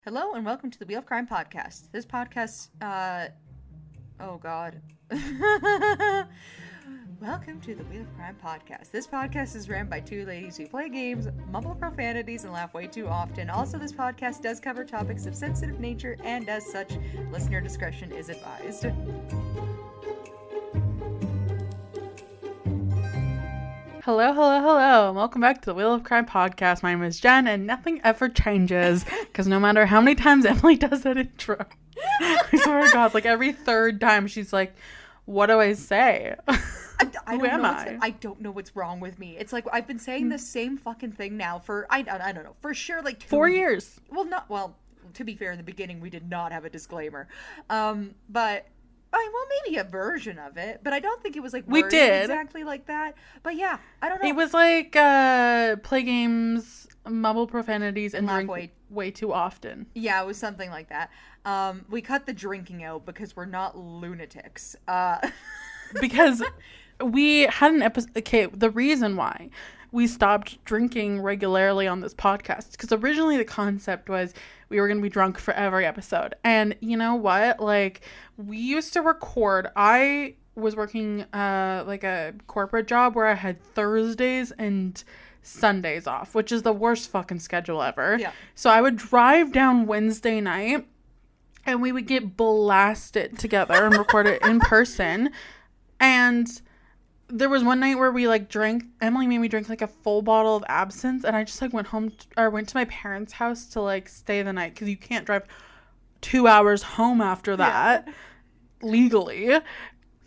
Hello and welcome to the Wheel of Crime podcast. This podcast, oh god. Welcome to the Wheel of Crime podcast. This podcast is ran by two ladies who play games, mumble profanities, and laugh way too often. Also, this podcast does cover topics of sensitive nature, and as such, listener discretion is advised. Hello. Welcome back to the Wheel of Crime podcast. My name is Jenn, and nothing ever changes because no matter how many times Emily does that intro, I swear to God, like every third time she's like, what do I say? Who am I? I don't know what's wrong with me. It's like I've been saying the same fucking thing now for, I don't know, for sure like 4 years. Well, to be fair, in the beginning we did not have a disclaimer. But... maybe a version of it, but I don't think it was like we did exactly like that. But yeah, I don't know. It was like play games, mumble profanities, and drink way too often. Yeah, it was something like that. We cut the drinking out because we're not lunatics. Because we had an episode. Okay, the reason why we stopped drinking regularly on this podcast because originally the concept was we were going to be drunk for every episode. And you know what? Like, we used to record. I was working like a corporate job where I had Thursdays and Sundays off, which is the worst fucking schedule ever. Yeah. So I would drive down Wednesday night and we would get blasted together and record it in person. And there was one night where we like drank, Emily made me drink like a full bottle of absinthe, and I just like went to my parents' house to like stay the night because you can't drive 2 hours home after that legally.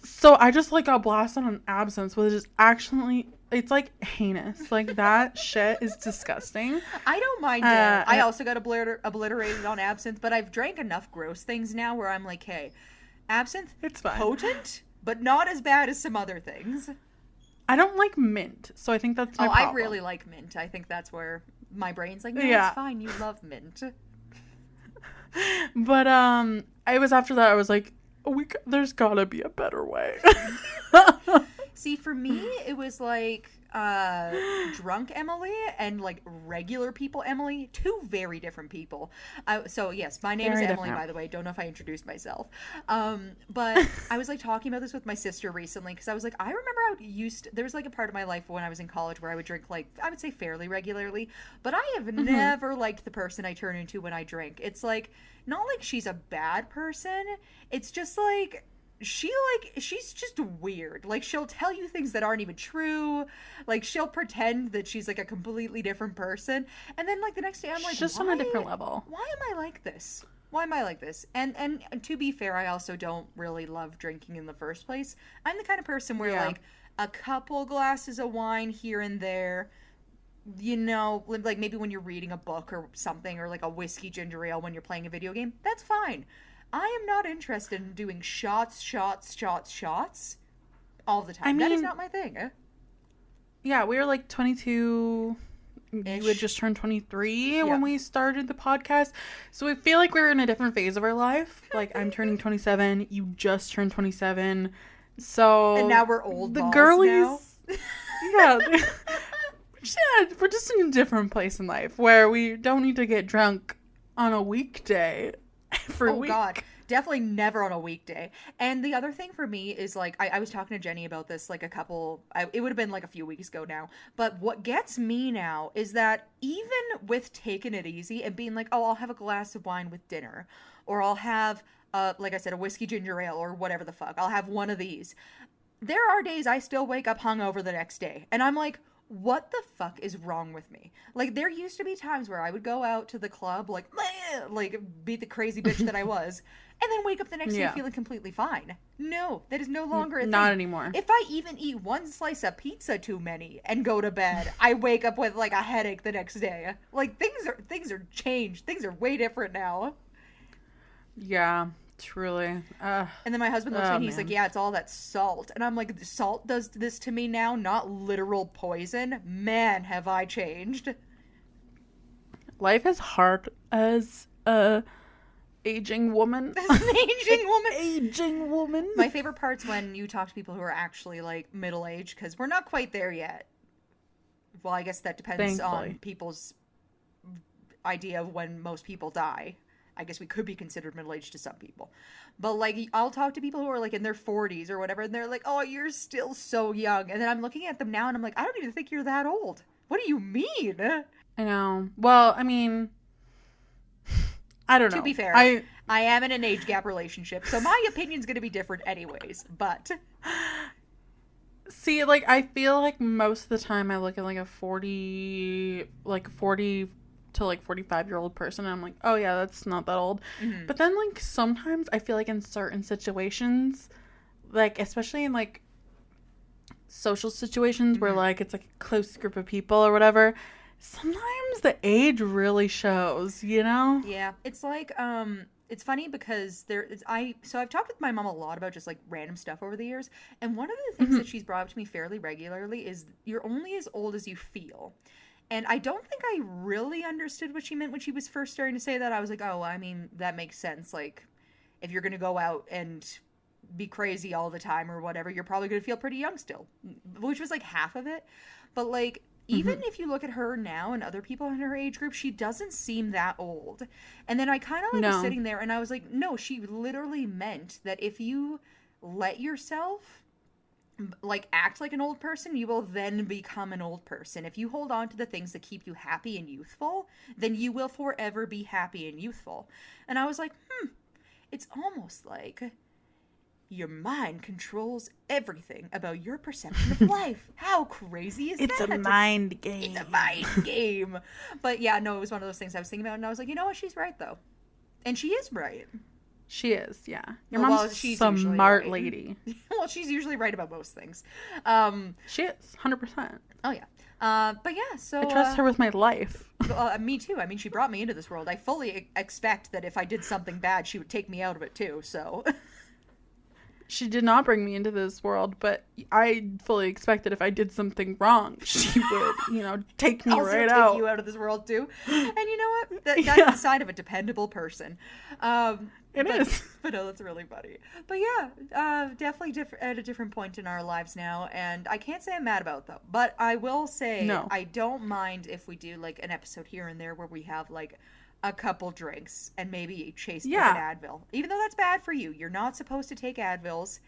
So I just like got blasted on absinthe, which is actually, it's like heinous. Like that shit is disgusting. I don't mind it. I also got obliterated on absinthe, but I've drank enough gross things now where I'm like, hey, absinthe, it's fine. Potent, but not as bad as some other things. I don't like mint, so I think that's my problem. I really like mint. I think that's where my brain's like, no, it's fine. You love mint. But I was after that. I was like, there's gotta be a better way. See, for me, it was like drunk Emily and like regular people Emily, two very different people. So yes, my name is Emily, by the way. Don't know if I introduced myself. But I was like talking about this with my sister recently because I was like, I remember there was like a part of my life when I was in college where I would drink like, I would say fairly regularly, but I have never liked the person I turn into when I drink. It's like, not like she's a bad person. It's just like, she's just weird. Like, she'll tell you things that aren't even true. Like, she'll pretend that she's like a completely different person, and then like the next day I'm like, just on a different level. Why am I like this? And to be fair, I also don't really love drinking in the first place. I'm the kind of person where like a couple glasses of wine here and there, you know, like maybe when you're reading a book or something, or like a whiskey ginger ale when you're playing a video game, that's fine. I am not interested in doing shots all the time. I mean, that is not my thing. Yeah, we were like 22. You had just turned 23 when we started the podcast. So I feel like we're in a different phase of our life. Like, I'm turning 27. You just turned 27. So... And now we're old the balls girlies, now. we're just in a different place in life where we don't need to get drunk on a weekday. God, definitely never on a weekday. And the other thing for me is like, I was talking to Jenny about this like it would have been like a few weeks ago now, but what gets me now is that even with taking it easy and being like, oh, I'll have a glass of wine with dinner, or I'll have like I said, a whiskey ginger ale, or whatever the fuck, I'll have one of these, there are days I still wake up hungover the next day and I'm like, what the fuck is wrong with me? Like, there used to be times where I would go out to the club, like be the crazy bitch that I was, and then wake up the next day feeling completely fine. No, that is no longer a thing. Not anymore. If I even eat one slice of pizza too many and go to bed, I wake up with like a headache the next day. Like, things are changed. Things are way different now. Yeah. Truly. And then my husband looks at me and he's like, yeah, it's all that salt. And I'm like, salt does this to me now, not literal poison. Man, have I changed. Life is hard as a aging woman. As an aging woman. Aging woman. My favorite part's when you talk to people who are actually like middle-aged, because we're not quite there yet. Well, I guess that depends on people's idea of when most people die. I guess we could be considered middle-aged to some people. But, like, I'll talk to people who are, like, in their 40s or whatever, and they're like, oh, you're still so young. And then I'm looking at them now, and I'm like, I don't even think you're that old. What do you mean? I know. Well, I mean, I don't know. To be fair, I am in an age gap relationship, so my opinion's going to be different anyways, but... See, like, I feel like most of the time I look at, like, a 40 to, like, 45-year-old person, and I'm like, oh, yeah, that's not that old. Mm-hmm. But then, like, sometimes I feel like in certain situations, like, especially in, like, social situations mm-hmm. where, like, it's, like, a close group of people or whatever, sometimes the age really shows, you know? Yeah. It's like, it's funny because I've talked with my mom a lot about just, like, random stuff over the years, and one of the things mm-hmm. that she's brought up to me fairly regularly is you're only as old as you feel. And I don't think I really understood what she meant when she was first starting to say that. I was like, oh, I mean, that makes sense. Like, if you're going to go out and be crazy all the time or whatever, you're probably going to feel pretty young still, which was, like, half of it. But, like, even mm-hmm. if you look at her now and other people in her age group, she doesn't seem that old. And then I kind of was sitting there and I was like, no, she literally meant that if you let yourself, like, act like an old person, you will then become an old person. If you hold on to the things that keep you happy and youthful, then you will forever be happy and youthful. And I was like, it's almost like your mind controls everything about your perception of life. How crazy is that? It's a mind game. It's a mind game. But yeah, no, it was one of those things I was thinking about, and I was like, you know what? She's right, though. And she is right. She is, yeah. Your mom's she's a smart right. lady. Well, she's usually right about most things. She is, 100%. Oh, yeah. But yeah, so... I trust her with my life. Me too. I mean, she brought me into this world. I fully expect that if I did something bad, she would take me out of it, too, so... She did not bring me into this world, but I fully expect that if I did something wrong, she would, take me right out. Also take you out of this world, too. And you know what? That's the sign of a dependable person. It is. But no, that's really funny. But yeah, definitely at a different point in our lives now, and I can't say I'm mad about it, though. But I will say I don't mind if we do, like, an episode here and there where we have, like, a couple drinks and maybe chased with an Advil. Even though that's bad for you. You're not supposed to take Advils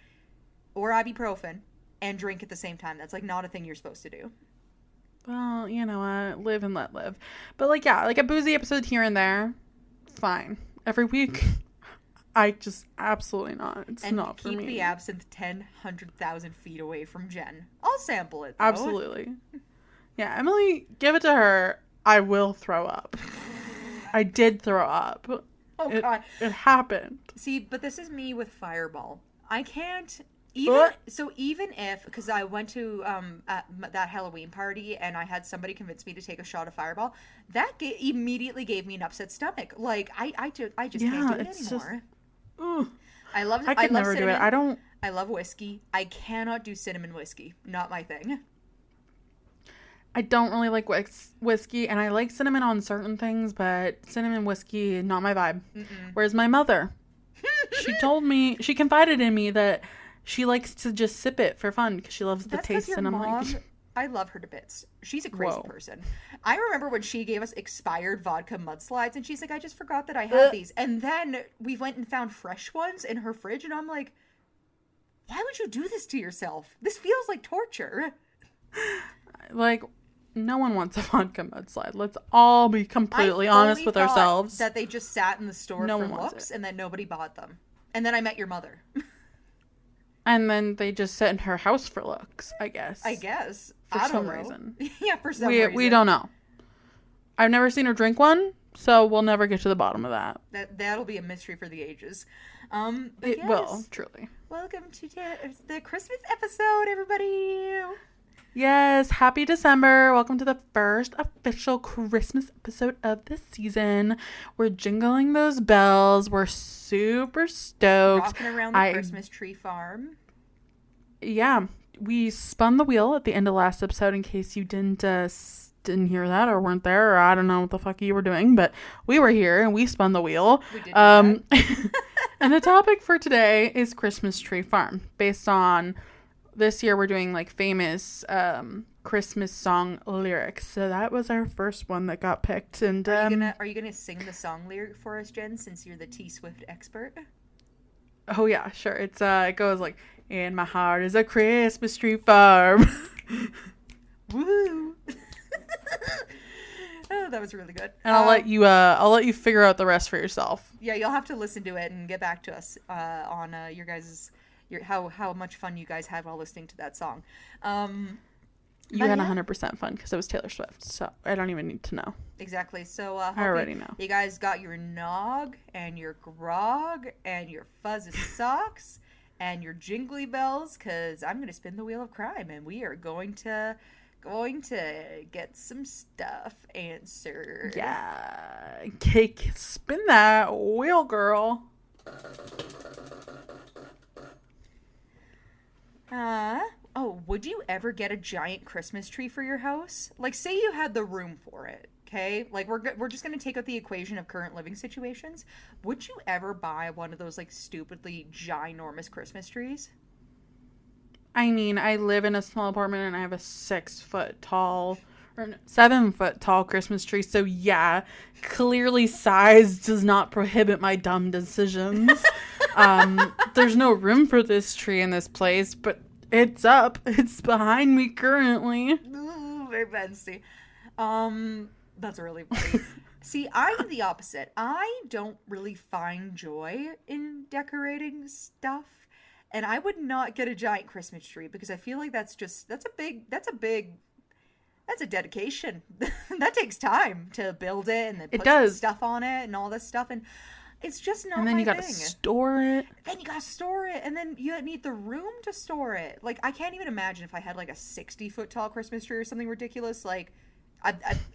or ibuprofen and drink at the same time. That's, like, not a thing you're supposed to do. Well, you know what? Live and let live. But, like, yeah, like a boozy episode here and there, fine. Every week, I just absolutely not. It's not for me. And keep the absinthe 100,000 feet away from Jenn. I'll sample it, though. Absolutely. Yeah, Emily, give it to her. I will throw up. I did throw up. Oh, God. It happened. See, but this is me with Fireball. I can't... Even if... Because I went to that Halloween party, and I had somebody convince me to take a shot of Fireball, that immediately gave me an upset stomach. Like, I just can't do it anymore. I love I could never cinnamon. Do it. I love whiskey. I cannot do cinnamon whiskey. Not my thing. I don't really like whiskey, and I like cinnamon on certain things, but cinnamon whiskey, not my vibe. Mm-mm. Whereas my mother, she told me, she confided in me that she likes to just sip it for fun because she loves the taste, and I'm like... I love her to bits. She's a crazy person. I remember when she gave us expired vodka mudslides, and she's like, I just forgot that I had these. And then we went and found fresh ones in her fridge, and I'm like, why would you do this to yourself? This feels like torture. Like... No one wants a vodka mudslide. Let's all be completely honest with ourselves. That they just sat in the store for looks and that nobody bought them. And then I met your mother. And then they just sit in her house for looks, I guess. For some reason. Yeah, for some reason. We don't know. I've never seen her drink one, so we'll never get to the bottom of that. That'll be a mystery for the ages. It will, truly. Welcome to the Christmas episode, everybody. Yes, happy December. Welcome to the first official Christmas episode of the season. We're jingling those bells. We're super stoked. Rocking around the Christmas tree farm. Yeah, we spun the wheel at the end of last episode in case you didn't hear that or weren't there, or I don't know what the fuck you were doing, but we were here and we spun the wheel. We did that. And the topic for today is Christmas Tree Farm, based on this year we're doing like famous Christmas song lyrics. So that was our first one that got picked. And are you gonna sing the song lyric for us, Jen, since you're the T Swift expert? Oh yeah, sure. It goes like, "In my heart is a Christmas tree farm." Woo! Oh, that was really good. And I'll let you figure out the rest for yourself. Yeah, you'll have to listen to it and get back to us on your guys' how much fun you guys had while listening to that song. You had 100% fun because it was Taylor Swift, so I don't even need to know. Exactly. So I already know. You guys got your nog and your grog and your fuzzy socks and your jingly bells, because I'm going to spin the wheel of crime and we are going to get some stuff answered. Yeah. Cake, spin that wheel, girl. Would you ever get a giant Christmas tree for your house? Like, say you had the room for it, okay? Like, we're just going to take out the equation of current living situations. Would you ever buy one of those, like, stupidly ginormous Christmas trees? I mean, I live in a small apartment and I have a 7-foot tall Christmas tree. So yeah, clearly size does not prohibit my dumb decisions. There's no room for this tree in this place, but it's up. It's behind me currently. Ooh, very fancy. That's really funny. See, I'm the opposite. I don't really find joy in decorating stuff. And I would not get a giant Christmas tree because I feel like that's a dedication. That takes time to build it and then put stuff on it and all this stuff. And it's just not my thing. And then you gotta store it. And then you need the room to store it. Like, I can't even imagine if I had like a 60-foot tall Christmas tree or something ridiculous. Like,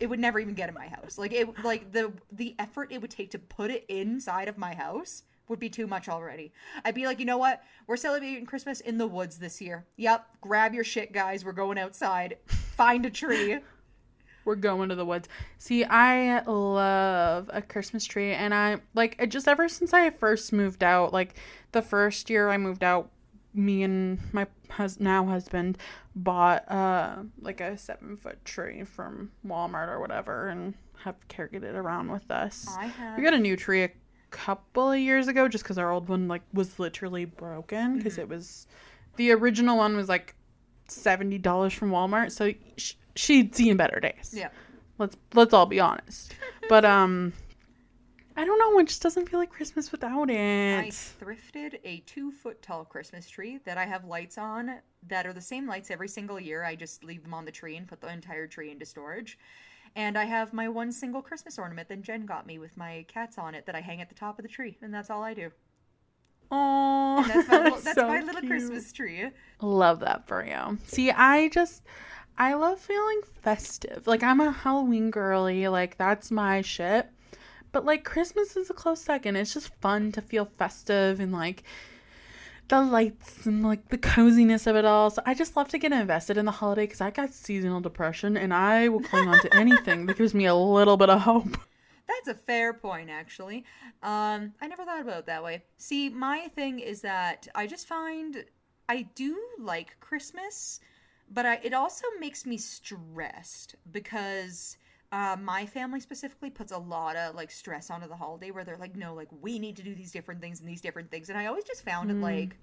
it would never even get in my house. Like, the effort it would take to put it inside of my house would be too much already. I'd be like, you know what? We're celebrating Christmas in the woods this year. Yep. Grab your shit, guys. We're going outside. Find a tree. We're going to the woods. See, I love a Christmas tree. And I, like, just ever since I first moved out, like, the first year I moved out, me and my now husband bought, like, a 7-foot tree from Walmart or whatever and have carried it around with us. We got a new tree a couple of years ago just because our old one like was literally broken because it was the original one was like $70 from Walmart, so she'd seen better days. Yeah, let's all be honest. But I don't know, it just doesn't feel like Christmas without it. I thrifted a 2-foot tall Christmas tree that I have lights on that are the same lights every single year. I just leave them on the tree and put the entire tree into storage. And I have my one single Christmas ornament that Jenn got me with my cats on it that I hang at the top of the tree. And that's all I do. Oh, that's my little Christmas tree. Love that for you. See, I love feeling festive. Like, I'm a Halloween girly. Like, that's my shit. But, like, Christmas is a close second. It's just fun to feel festive and, like, the lights and like the coziness of it all. So I just love to get invested in the holiday because I got seasonal depression and I will cling on to anything that gives me a little bit of hope. That's a fair point, actually. I never thought about it that way. See, my thing is that I just find I do like Christmas, but it also makes me stressed because my family specifically puts a lot of like stress onto the holiday where they're like, no, like we need to do these different things and these different things. And I always just found it like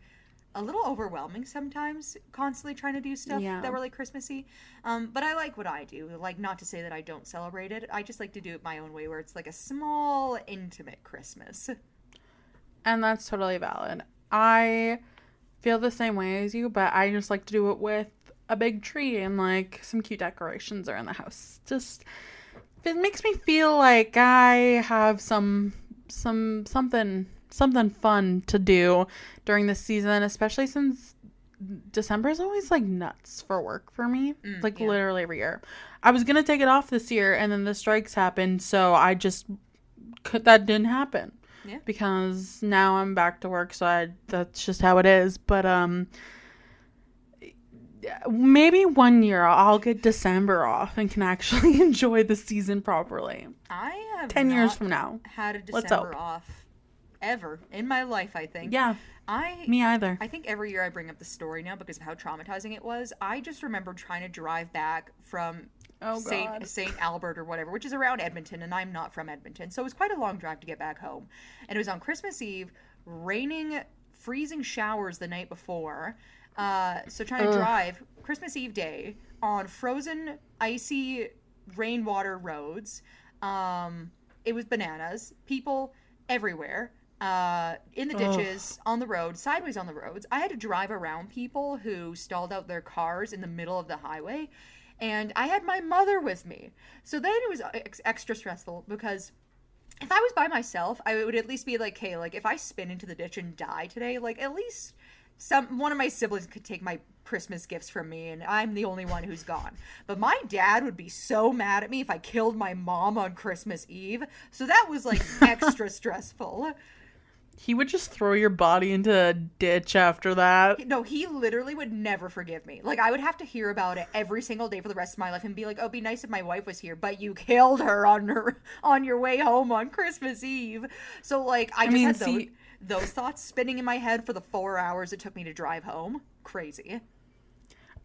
a little overwhelming sometimes, constantly trying to do stuff that were like Christmassy. But I like what I do. Like, not to say that I don't celebrate it. I just like to do it my own way where it's like a small, intimate Christmas. And that's totally valid. I feel the same way as you, but I just like to do it with a big tree and like some cute decorations around the house. Just, it makes me feel like I have something fun to do during this season, especially since December is always like nuts for work for me. Literally every year. I was gonna take it off this year and then the strikes happened, so I just that didn't happen. Yeah. Because now I'm back to work, so that's just how it is. But maybe one year I'll get December off and can actually enjoy the season properly. I have 10 years from now. Had a December off ever in my life, I think. Yeah. Me either. I think every year I bring up the story now because of how traumatizing it was. I just remember trying to drive back from St. Albert or whatever, which is around Edmonton, and I'm not from Edmonton. So it was quite a long drive to get back home. And it was on Christmas Eve, raining, freezing showers the night before. So trying to drive Christmas Eve day on frozen, icy, rainwater roads. It was bananas. People everywhere. In the ditches, on the road, sideways on the roads. I had to drive around people who stalled out their cars in the middle of the highway. And I had my mother with me. So then it was extra stressful because if I was by myself, I would at least be like, hey, like if I spin into the ditch and die today, like at least one of my siblings could take my Christmas gifts from me and I'm the only one who's gone. But my dad would be so mad at me if I killed my mom on Christmas Eve. So that was like extra stressful. He would just throw your body into a ditch after that. No, he literally would never forgive me. Like, I would have to hear about it every single day for the rest of my life and be like, oh, it'd be nice if my wife was here, but you killed her on your way home on Christmas Eve. So, like, I just had those thoughts spinning in my head for the 4 hours it took me to drive home. Crazy.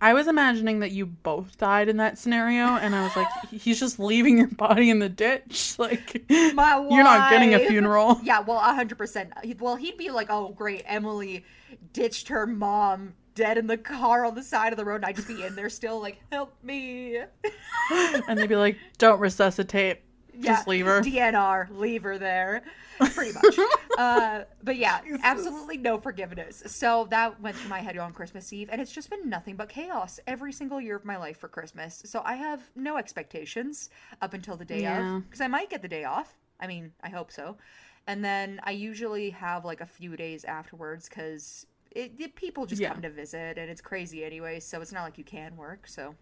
I was imagining that you both died in that scenario, and I was like, he's just leaving your body in the ditch. Like, you're not getting a funeral. Yeah, well, 100%. Well, he'd be like, oh, great, Emily ditched her mom dead in the car on the side of the road, and I'd just be in there still like, help me. And they'd be like, don't resuscitate. Just leave her. DNR, leave her there. Pretty much. But yeah, Jesus. Absolutely no forgiveness. So that went through my head on Christmas Eve, and it's just been nothing but chaos every single year of my life for Christmas. So I have no expectations up until the day of, because I might get the day off. I mean, I hope so. And then I usually have like a few days afterwards because people just come to visit, and it's crazy anyway, so it's not like you can work. So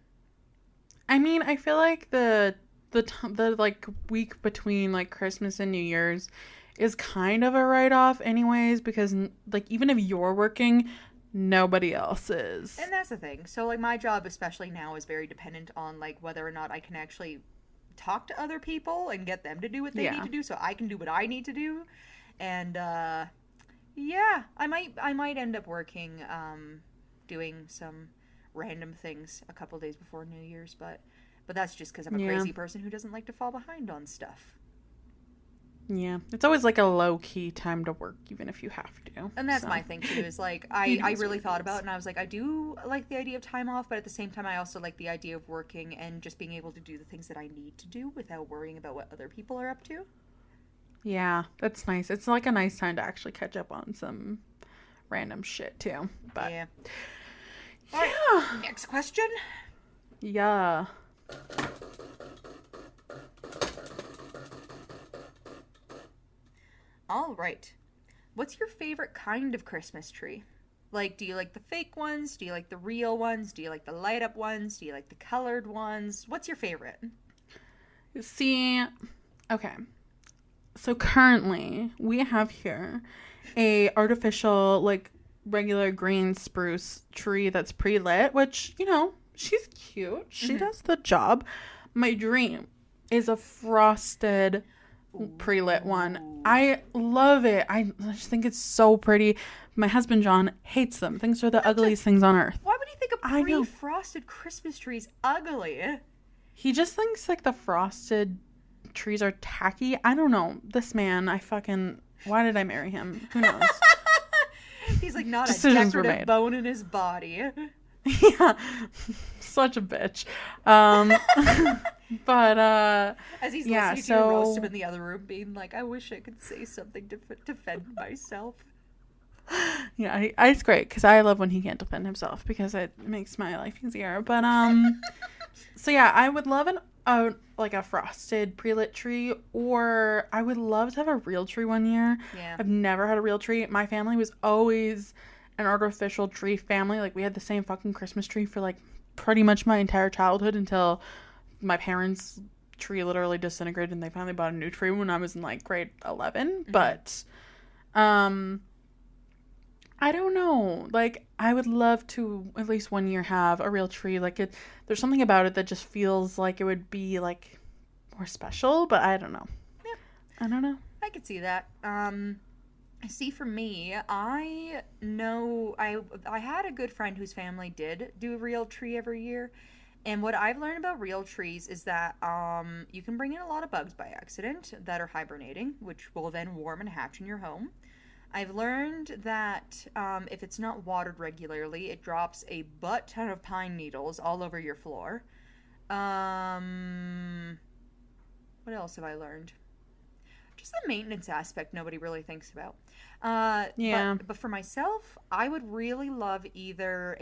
I mean, I feel like the like week between like Christmas and New Year's is kind of a write-off anyways, because like even if you're working, nobody else is. And that's the thing. So like my job, especially now, is very dependent on like whether or not I can actually talk to other people and get them to do what they need to do so I can do what I need to do. And yeah, I might end up working doing some random things a couple days before New Year's, but that's just because I'm a crazy person who doesn't like to fall behind on stuff. Yeah. It's always like a low-key time to work, even if you have to. And that's my thing, too, is like, I really thought about it, and I was like, I do like the idea of time off, but at the same time, I also like the idea of working and just being able to do the things that I need to do without worrying about what other people are up to. Yeah, that's nice. It's like a nice time to actually catch up on some random shit, too. But yeah. All right, next question. Yeah. All right. What's your favorite kind of Christmas tree? Like, do you like the fake ones? Do you like the real ones? Do you like the light up ones? Do you like the colored ones? What's your favorite? See, okay. So currently we have here a artificial, like, regular green spruce tree that's pre-lit, which, you know, she's cute. She does the job. My dream is a frosted pre-lit one. I love it. I just think it's so pretty. My husband John hates them. Thinks they're the ugliest things on earth. Why would he think a pre-frosted Christmas tree is ugly? He just thinks like the frosted trees are tacky. I don't know. This man, why did I marry him? Who knows? He's like not a decorative bone in his body. Yeah, such a bitch. But as he's listening to you roast him in the other room, being like, I wish I could say something to defend myself. Yeah, it's great because I love when he can't defend himself because it makes my life easier. But so yeah, I would love like a frosted pre-lit tree, or I would love to have a real tree one year. Yeah, I've never had a real tree. My family was always an artificial tree family. Like we had the same fucking Christmas tree for like pretty much my entire childhood until my parents' tree literally disintegrated and they finally bought a new tree when I was in like grade 11. But I don't know, like I would love to at least one year have a real tree. Like there's something about it that just feels like it would be like more special, but I don't know. Yeah, I don't know. I could see that. See, for me, I know I had a good friend whose family did do a real tree every year. And what I've learned about real trees is that you can bring in a lot of bugs by accident that are hibernating, which will then warm and hatch in your home. I've learned that if it's not watered regularly, it drops a butt ton of pine needles all over your floor. What else have I learned? Just the maintenance aspect nobody really thinks about. Yeah. But for myself, I would really love either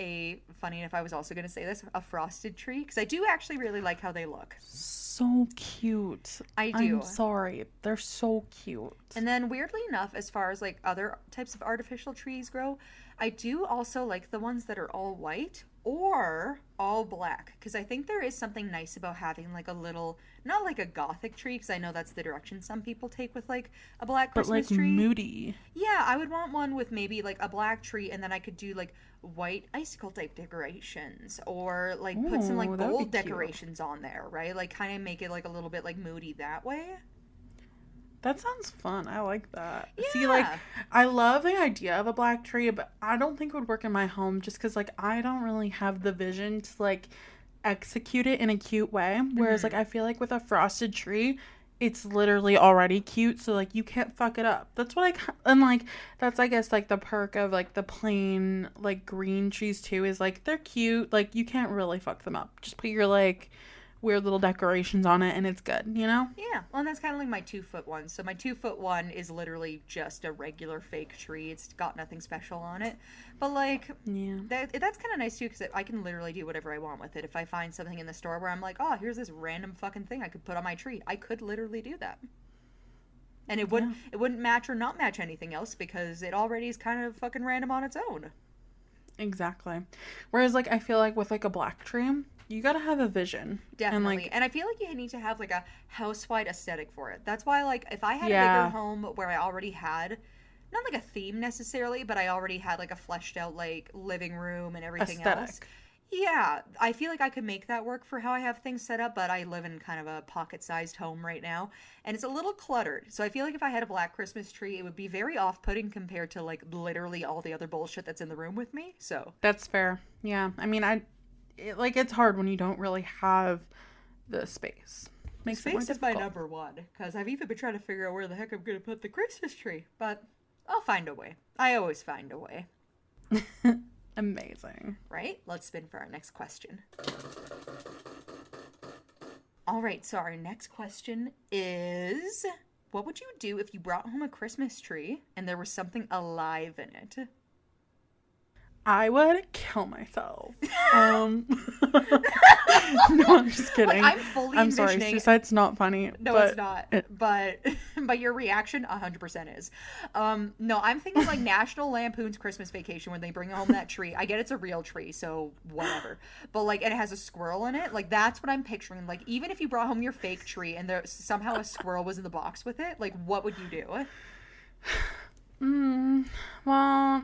funny enough, I was also going to say this, a frosted tree, because I do actually really like how they look. So cute. I do. I'm sorry. They're so cute. And then weirdly enough, as far as like other types of artificial trees grow, I do also like the ones that are all white or all black, because I think there is something nice about having like a little, not like a gothic tree, because I know that's the direction some people take with like a black Christmas but like tree. moody. Yeah, I would want one with maybe like a black tree, and then I could do like white icicle type decorations, or like put some like gold decorations on there, right? Like kind of make it like a little bit like moody that way. That sounds fun. I like that. Yeah. See, like, I love the idea of a black tree, but I don't think it would work in my home just because, like, I don't really have the vision to, like, execute it in a cute way. Whereas, like, I feel like with a frosted tree, it's literally already cute, so, like, you can't fuck it up. That's what and, like, that's, I guess, like, the perk of, like, the plain, like, green trees, too, is, like, they're cute. Like, you can't really fuck them up. Just put your, like, weird little decorations on it and it's good, you know? Yeah, well, and that's kind of like my 2-foot one. So my 2-foot one is literally just a regular fake tree. It's got nothing special on it. But like, yeah, that's kind of nice too, because I can literally do whatever I want with it. If I find something in the store where I'm like, oh, here's this random fucking thing I could put on my tree, I could literally do that. And it wouldn't match or not match anything else, because it already is kind of fucking random on its own. Exactly. Whereas, like, I feel like with, like, a black tree, you gotta have a vision. Definitely. And I feel like you need to have, like, a house-wide aesthetic for it. That's why, like, if I had a bigger home where I already had, not, like, a theme necessarily, but I already had, like, a fleshed-out, like, living room and everything else. Yeah, I feel like I could make that work for how I have things set up, but I live in kind of a pocket-sized home right now, and it's a little cluttered. So I feel like if I had a black Christmas tree, it would be very off-putting compared to, like, literally all the other bullshit that's in the room with me, so. That's fair. Yeah. I mean, it's hard when you don't really have the space. Space is my number one, because I've even been trying to figure out where the heck I'm going to put the Christmas tree, but I'll find a way. I always find a way. Amazing. Right? Let's spin for our next question. All right, so our next question is, what would you do if you brought home a Christmas tree and there was something alive in it? I would kill myself. No, I'm just kidding. Like, I'm fully I'm sorry, suicide's not funny. No, it's not. But your reaction 100% is. No, I'm thinking like National Lampoon's Christmas Vacation when they bring home that tree. I get it's a real tree, so whatever. But like, it has a squirrel in it. Like, that's what I'm picturing. Like, even if you brought home your fake tree and there somehow a squirrel was in the box with it, like, what would you do? Well,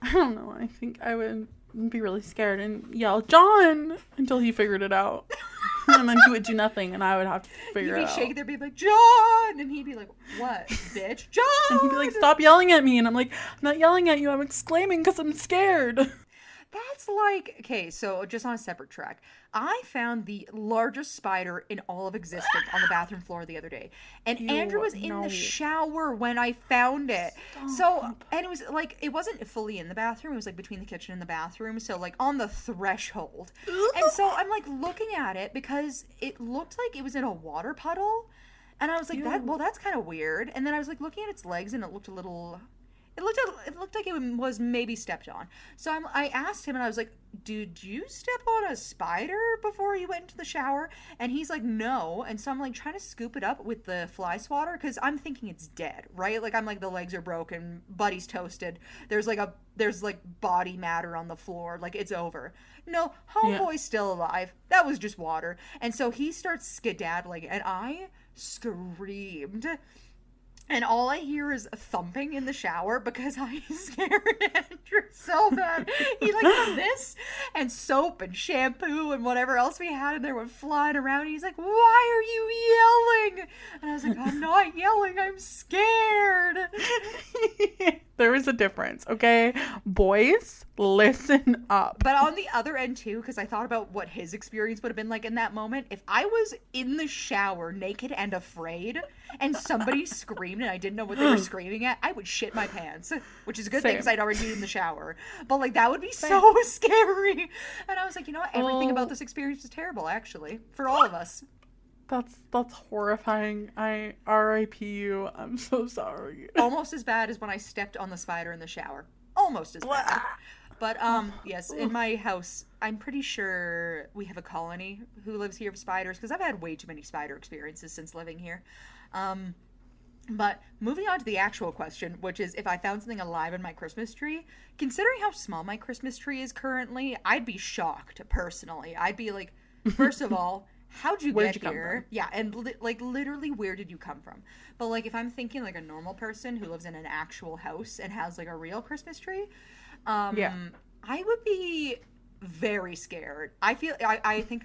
I don't know. I think I would be really scared and yell, "John!" until he figured it out. And then he would do nothing, and I would have to figure it out. You'd be shaking there, be like, "John!" And he'd be like, "What, bitch? John!" And he'd be like, "Stop yelling at me." And I'm like, "I'm not yelling at you. I'm exclaiming because I'm scared." That's like, okay, so just on a separate track, I found the largest spider in all of existence on the bathroom floor the other day. And Andrew was in the shower when I found it. Stop. So, and it was like, it wasn't fully in the bathroom. It was like between the kitchen and the bathroom. So like on the threshold. And so I'm like looking at it because it looked like it was in a water puddle. And I was like, that's kind of weird. And then I was like looking at its legs and it looked a little... It looked like it was maybe stepped on. So I asked him and I was like, "Did you step on a spider before you went into the shower?" And he's like, "No." And so I'm like trying to scoop it up with the fly swatter because I'm thinking it's dead, right? Like I'm like, the legs are broken, Buddy's toasted. There's body matter on the floor, like it's over. No, homeboy's still alive. That was just water. And so he starts skedaddling, and I screamed. And all I hear is thumping in the shower because I scared Andrew so bad. He like had this and soap and shampoo and whatever else we had in there went flying around. And he's like, "Why are you yelling?" And I was like, "I'm not yelling. I'm scared." There is a difference, okay? Boys, listen up. But on the other end, too, because I thought about what his experience would have been like in that moment. If I was in the shower, naked and afraid, and somebody screamed and I didn't know what they were screaming at, I would shit my pants. Which is a good thing, because I'd already been in the shower. But, like, that would be so scary. And I was like, you know what? Everything about this experience is terrible, actually. For all of us. That's horrifying. I R.I.P. you. I'm so sorry. Almost as bad as when I stepped on the spider in the shower. Almost as bad. But yes, in my house, I'm pretty sure we have a colony who lives here of spiders, because I've had way too many spider experiences since living here. But moving on to the actual question, which is if I found something alive in my Christmas tree, considering how small my Christmas tree is currently, I'd be shocked personally. I'd be like, first of all, how'd you get here? Yeah, and like literally, where did you come from? But like, if I'm thinking like a normal person who lives in an actual house and has like a real Christmas tree, I would be very scared. I think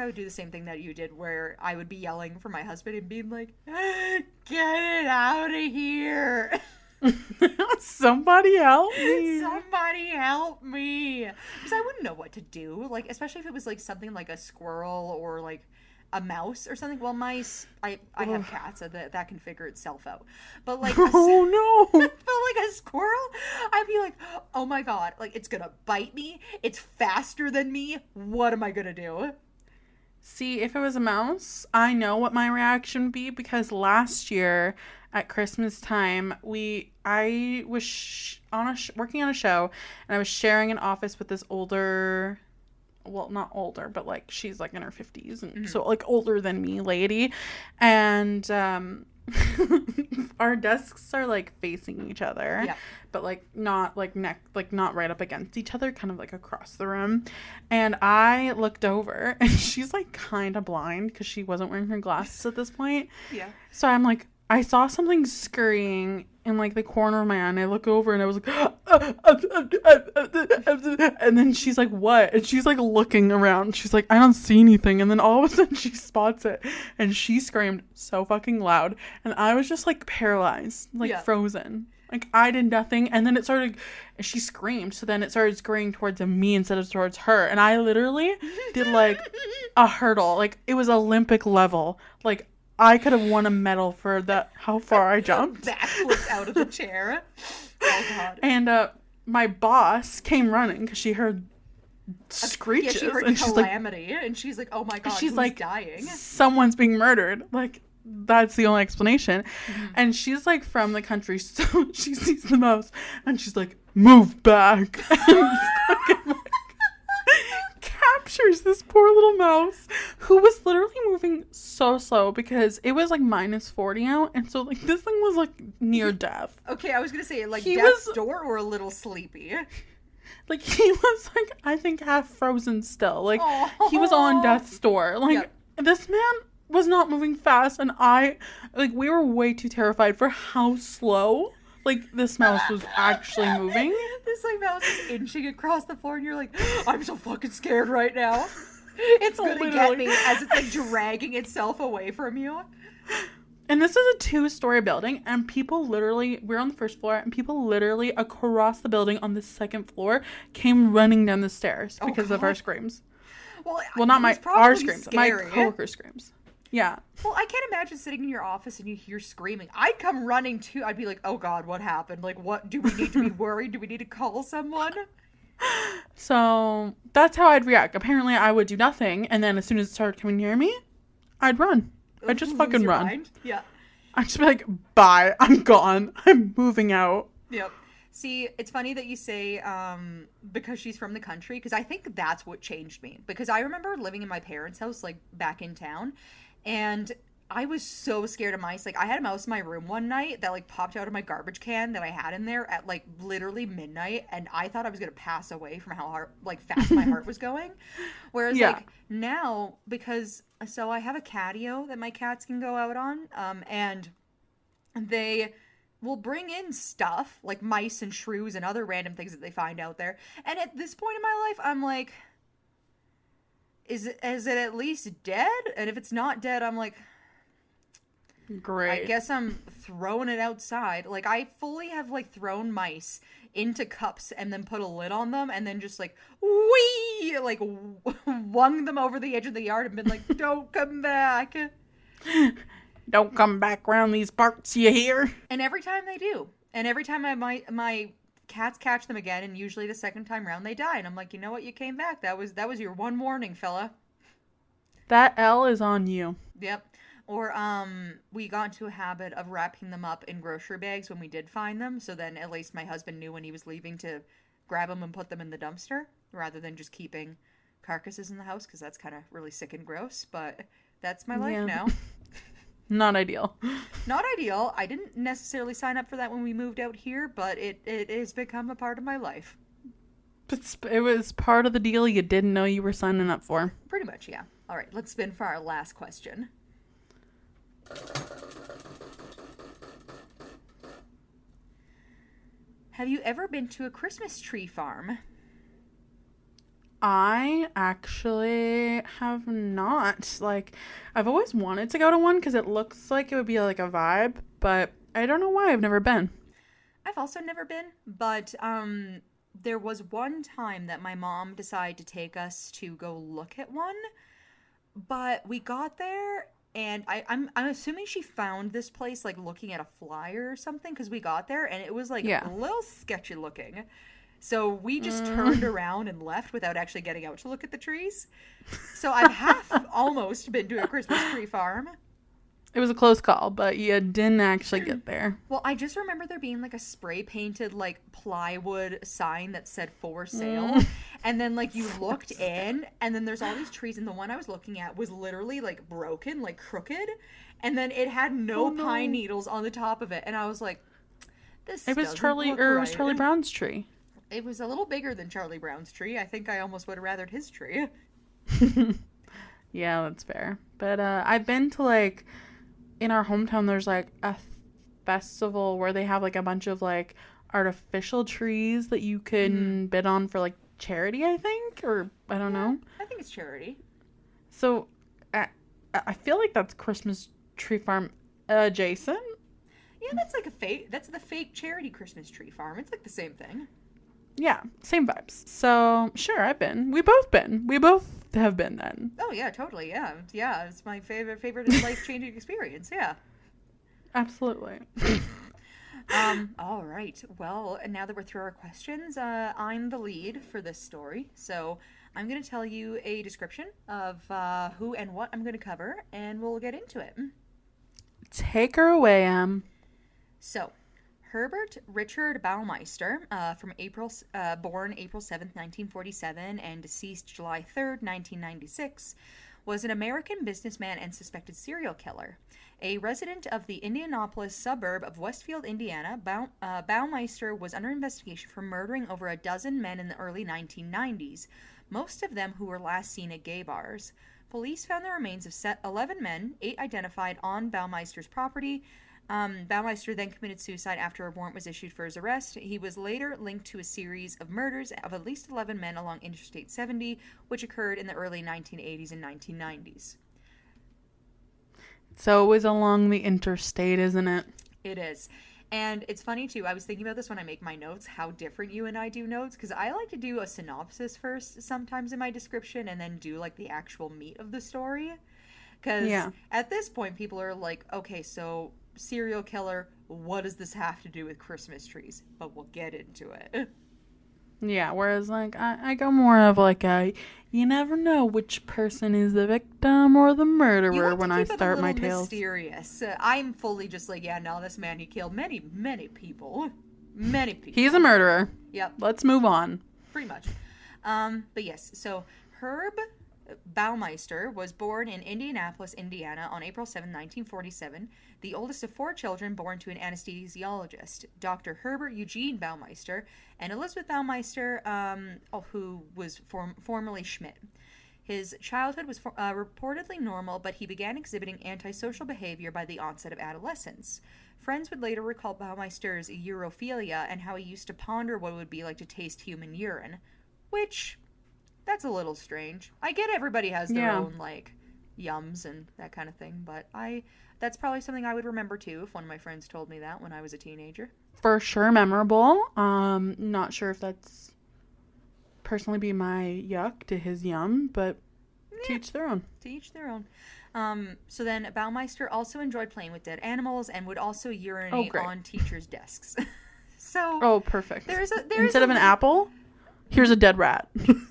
I would do the same thing that you did, where I would be yelling for my husband and being like, "Get it out of here!" Somebody help me! Somebody help me! Because I wouldn't know what to do. Like, especially if it was like something like a squirrel or like a mouse or something. Well, mice, I have cats, so that can figure itself out. But like, but like a squirrel, I'd be like, oh my god, like it's gonna bite me. It's faster than me. What am I gonna do? See, if it was a mouse, I know what my reaction would be, because last year at Christmas time, I was working on a show, and I was sharing an office with this older, well, not older, but like she's like in her 50s, and so like older than me lady, and our desks are like facing each other, but like not like not right up against each other, kind of like across the room. And I looked over, and she's like kind of blind because she wasn't wearing her glasses at this point. Yeah. So I'm like, I saw something scurrying in like the corner of my eye, and I look over and I was like, and then she's like, what? And she's like looking around. She's like, I don't see anything. And then all of a sudden she spots it, and she screamed so fucking loud. And I was just like paralyzed, like frozen. Like I did nothing. And then she screamed. So then it started scurrying towards me instead of towards her. And I literally did like a hurdle. Like it was Olympic level. Like I could have won a medal for how far I jumped. Backflipped out of the chair. Oh, God. And my boss came running because she heard screeches. Yeah, she heard calamity. And she's like, oh my God, she's who's like, dying? Someone's being murdered. Like, that's the only explanation. Mm-hmm. And she's like from the country, so she sees the mouse. And she's like, move back. Captures this poor little mouse who was literally moving so slow because it was like -40 out, and so like this thing was like near death. Okay, I was gonna say like death's door or a little sleepy. Like he was like, I think half frozen still. Like he was on death's door. Like this man was not moving fast, and we were way too terrified for how slow like this mouse was actually moving. This like mouse is inching across the floor, and you're like, I'm so fucking scared right now. It's gonna get me as it's like dragging itself away from you. And this is a 2-story building, and we're on the first floor, and people literally across the building on the second floor came running down the stairs because of our screams. Well, not our screams, scary. My coworker screams. Yeah. Well, I can't imagine sitting in your office and you hear screaming. I'd come running too. I'd be like, oh God, what happened? Like, what? Do we need to be worried? Do we need to call someone? So that's how I'd react. Apparently I would do nothing. And then as soon as it started coming near me, I'd run. I'd just fucking run. Mind? Yeah. I'd just be like, bye. I'm gone. I'm moving out. Yep. See, it's funny that you say because she's from the country, because I think that's what changed me. Because I remember living in my parents' house, like back in town, and I was so scared of mice. Like I had a mouse in my room one night that like popped out of my garbage can that I had in there at like literally midnight, and I thought I was gonna pass away from how fast my heart was going. Whereas like now, because so I have a catio that my cats can go out on, and they will bring in stuff like mice and shrews and other random things that they find out there. And at this point in my life, I'm like, is it at least dead? And if it's not dead, I'm like, Great. I guess I'm throwing it outside. Like, I fully have, like, thrown mice into cups and then put a lid on them and then just, like, whee! Like, wung them over the edge of the yard and been like, don't come back. Don't come back around these parts, you hear? And every time they do. And every time my cats catch them again, and usually the second time round they die. And I'm like, you know what? You came back. That was your one warning, fella. That L is on you. Yep. Or we got into a habit of wrapping them up in grocery bags when we did find them, so then at least my husband knew when he was leaving to grab them and put them in the dumpster, rather than just keeping carcasses in the house, because that's kind of really sick and gross, but that's my life now. Not ideal. Not ideal. I didn't necessarily sign up for that when we moved out here, but it has become a part of my life. It was part of the deal you didn't know you were signing up for. Pretty much, yeah. All right, let's spin for our last question. Have you ever been to a Christmas tree farm? I actually have not. Like, I've always wanted to go to one because it looks like it would be like a vibe, but I don't know why I've never been. I've also never been, but there was one time that my mom decided to take us to go look at one, but we got there and I'm assuming she found this place like looking at a flyer or something, because we got there and it was like a little sketchy looking. So we just turned around and left without actually getting out to look at the trees. So I've almost been to a Christmas tree farm. It was a close call, but you didn't actually get there. Well, I just remember there being like a spray painted like plywood sign that said for sale. And then like you looked in and then there's all these trees, and the one I was looking at was literally like broken, like crooked. And then it had no pine needles on the top of it. And I was like, this It was Charlie Brown's tree. It was a little bigger than Charlie Brown's tree. I think I almost would have rathered his tree. Yeah, that's fair. But I've been to like, in our hometown, there's like a festival where they have like a bunch of like artificial trees that you can bid on for like charity, I think, or I don't know. I think it's charity. So I feel like that's Christmas tree farm adjacent. Yeah, that's like that's the fake charity Christmas tree farm. It's like the same thing. Yeah, same vibes. So, sure, I've been. We both have been then. Oh, yeah, totally, yeah. Yeah, it's my favorite life-changing experience, yeah. Absolutely. All right. Well, now that we're through our questions, I'm the lead for this story. So I'm going to tell you a description of who and what I'm going to cover, and we'll get into it. Take her away, Em. So, Herbert Richard Baumeister, born April 7th, 1947, and deceased July 3rd, 1996, was an American businessman and suspected serial killer. A resident of the Indianapolis suburb of Westfield, Indiana, Baumeister was under investigation for murdering over a dozen men in the early 1990s, most of them who were last seen at gay bars. Police found the remains of 11 men, 8 identified on Baumeister's property. Baumeister then committed suicide after a warrant was issued for his arrest. He was later linked to a series of murders of at least 11 men along Interstate 70, which occurred in the early 1980s and 1990s. So it was along the interstate, isn't it? It is. And it's funny, too. I was thinking about this when I make my notes, how different you and I do notes, because I like to do a synopsis first sometimes in my description and then do, like, the actual meat of the story. Because at this point, people are like, okay, so serial killer, what does this have to do with Christmas trees? But we'll get into it. Yeah, whereas, like, I go more of, like, you never know which person is the victim or the murderer when I start my tales. Mysterious. I'm fully just like, yeah, no, this man, he killed many, many people. Many people. He's a murderer. Yep. Let's move on. Pretty much. But yes, so Herb Baumeister was born in Indianapolis, Indiana on April 7, 1947, the oldest of 4 children born to an anesthesiologist, Dr. Herbert Eugene Baumeister, and Elizabeth Baumeister, who was formerly Schmidt. His childhood was reportedly normal, but he began exhibiting antisocial behavior by the onset of adolescence. Friends would later recall Baumeister's urophilia and how he used to ponder what it would be like to taste human urine, which... that's a little strange. I get everybody has their own, like, yums and that kind of thing. But that's probably something I would remember too if one of my friends told me that when I was a teenager. For sure memorable. Not sure if that's personally be my yuck to his yum, but to each their own. To each their own. So then Baumeister also enjoyed playing with dead animals and would also urinate on teachers' desks. So perfect. Instead of an apple, here's a dead rat.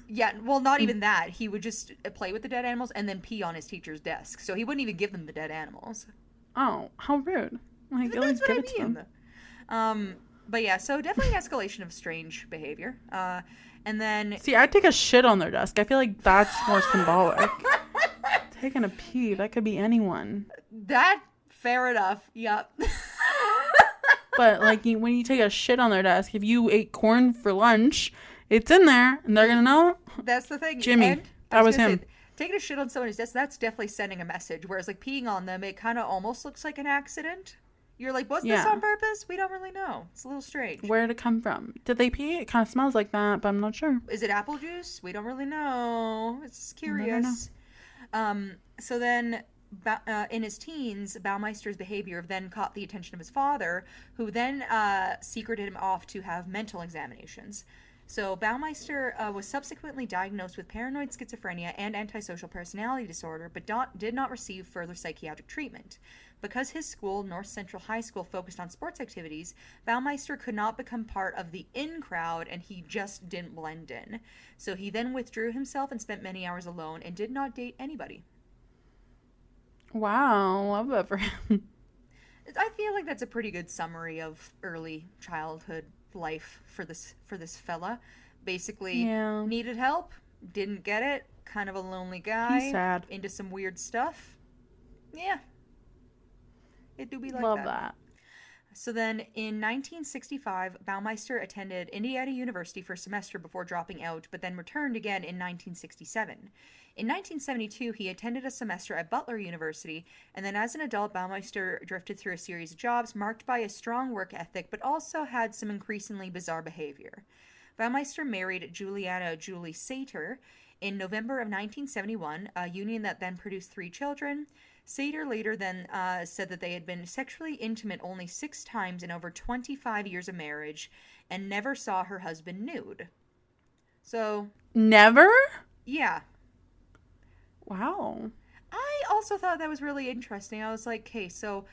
Yeah, well, not even that. He would just play with the dead animals and then pee on his teacher's desk. So he wouldn't even give them the dead animals. Oh, how rude. Like, that's what I mean. But yeah, so definitely an escalation of strange behavior. And then... See, I'd take a shit on their desk. I feel like that's more symbolic. Taking a pee, that could be anyone. That, fair enough. Yep. But, like, when you take a shit on their desk, if you ate corn for lunch, it's in there, and they're going to know. That's the thing. Jimmy. And that was him. Taking a shit on someone's desk, that's definitely sending a message. Whereas, like, peeing on them, it kind of almost looks like an accident. You're like, was this on purpose? We don't really know. It's a little strange. Where did it come from? Did they pee? It kind of smells like that, but I'm not sure. Is it apple juice? We don't really know. It's curious. So then, in his teens, Baumeister's behavior then caught the attention of his father, who then secreted him off to have mental examinations. So Baumeister was subsequently diagnosed with paranoid schizophrenia and antisocial personality disorder, but did not receive further psychiatric treatment. Because his school, North Central High School, focused on sports activities, Baumeister could not become part of the in crowd, and he just didn't blend in. So he then withdrew himself and spent many hours alone and did not date anybody. Wow, love that for him. I feel like that's a pretty good summary of early childhood life for this fella. Basically, needed help, didn't get it, kind of a lonely guy. He's sad. Into some weird stuff. Yeah. It do be like Love that. So then, in 1965, Baumeister attended Indiana University for a semester before dropping out, but then returned again in 1967. In 1972, he attended a semester at Butler University, and then as an adult, Baumeister drifted through a series of jobs marked by a strong work ethic, but also had some increasingly bizarre behavior. Baumeister married Juliana Julie Sater in November of 1971, a union that then produced 3 children. Sater later then said that they had been sexually intimate only 6 times in over 25 years of marriage and never saw her husband nude. So... Never? Yeah. Wow. I also thought that was really interesting. I was like, okay, so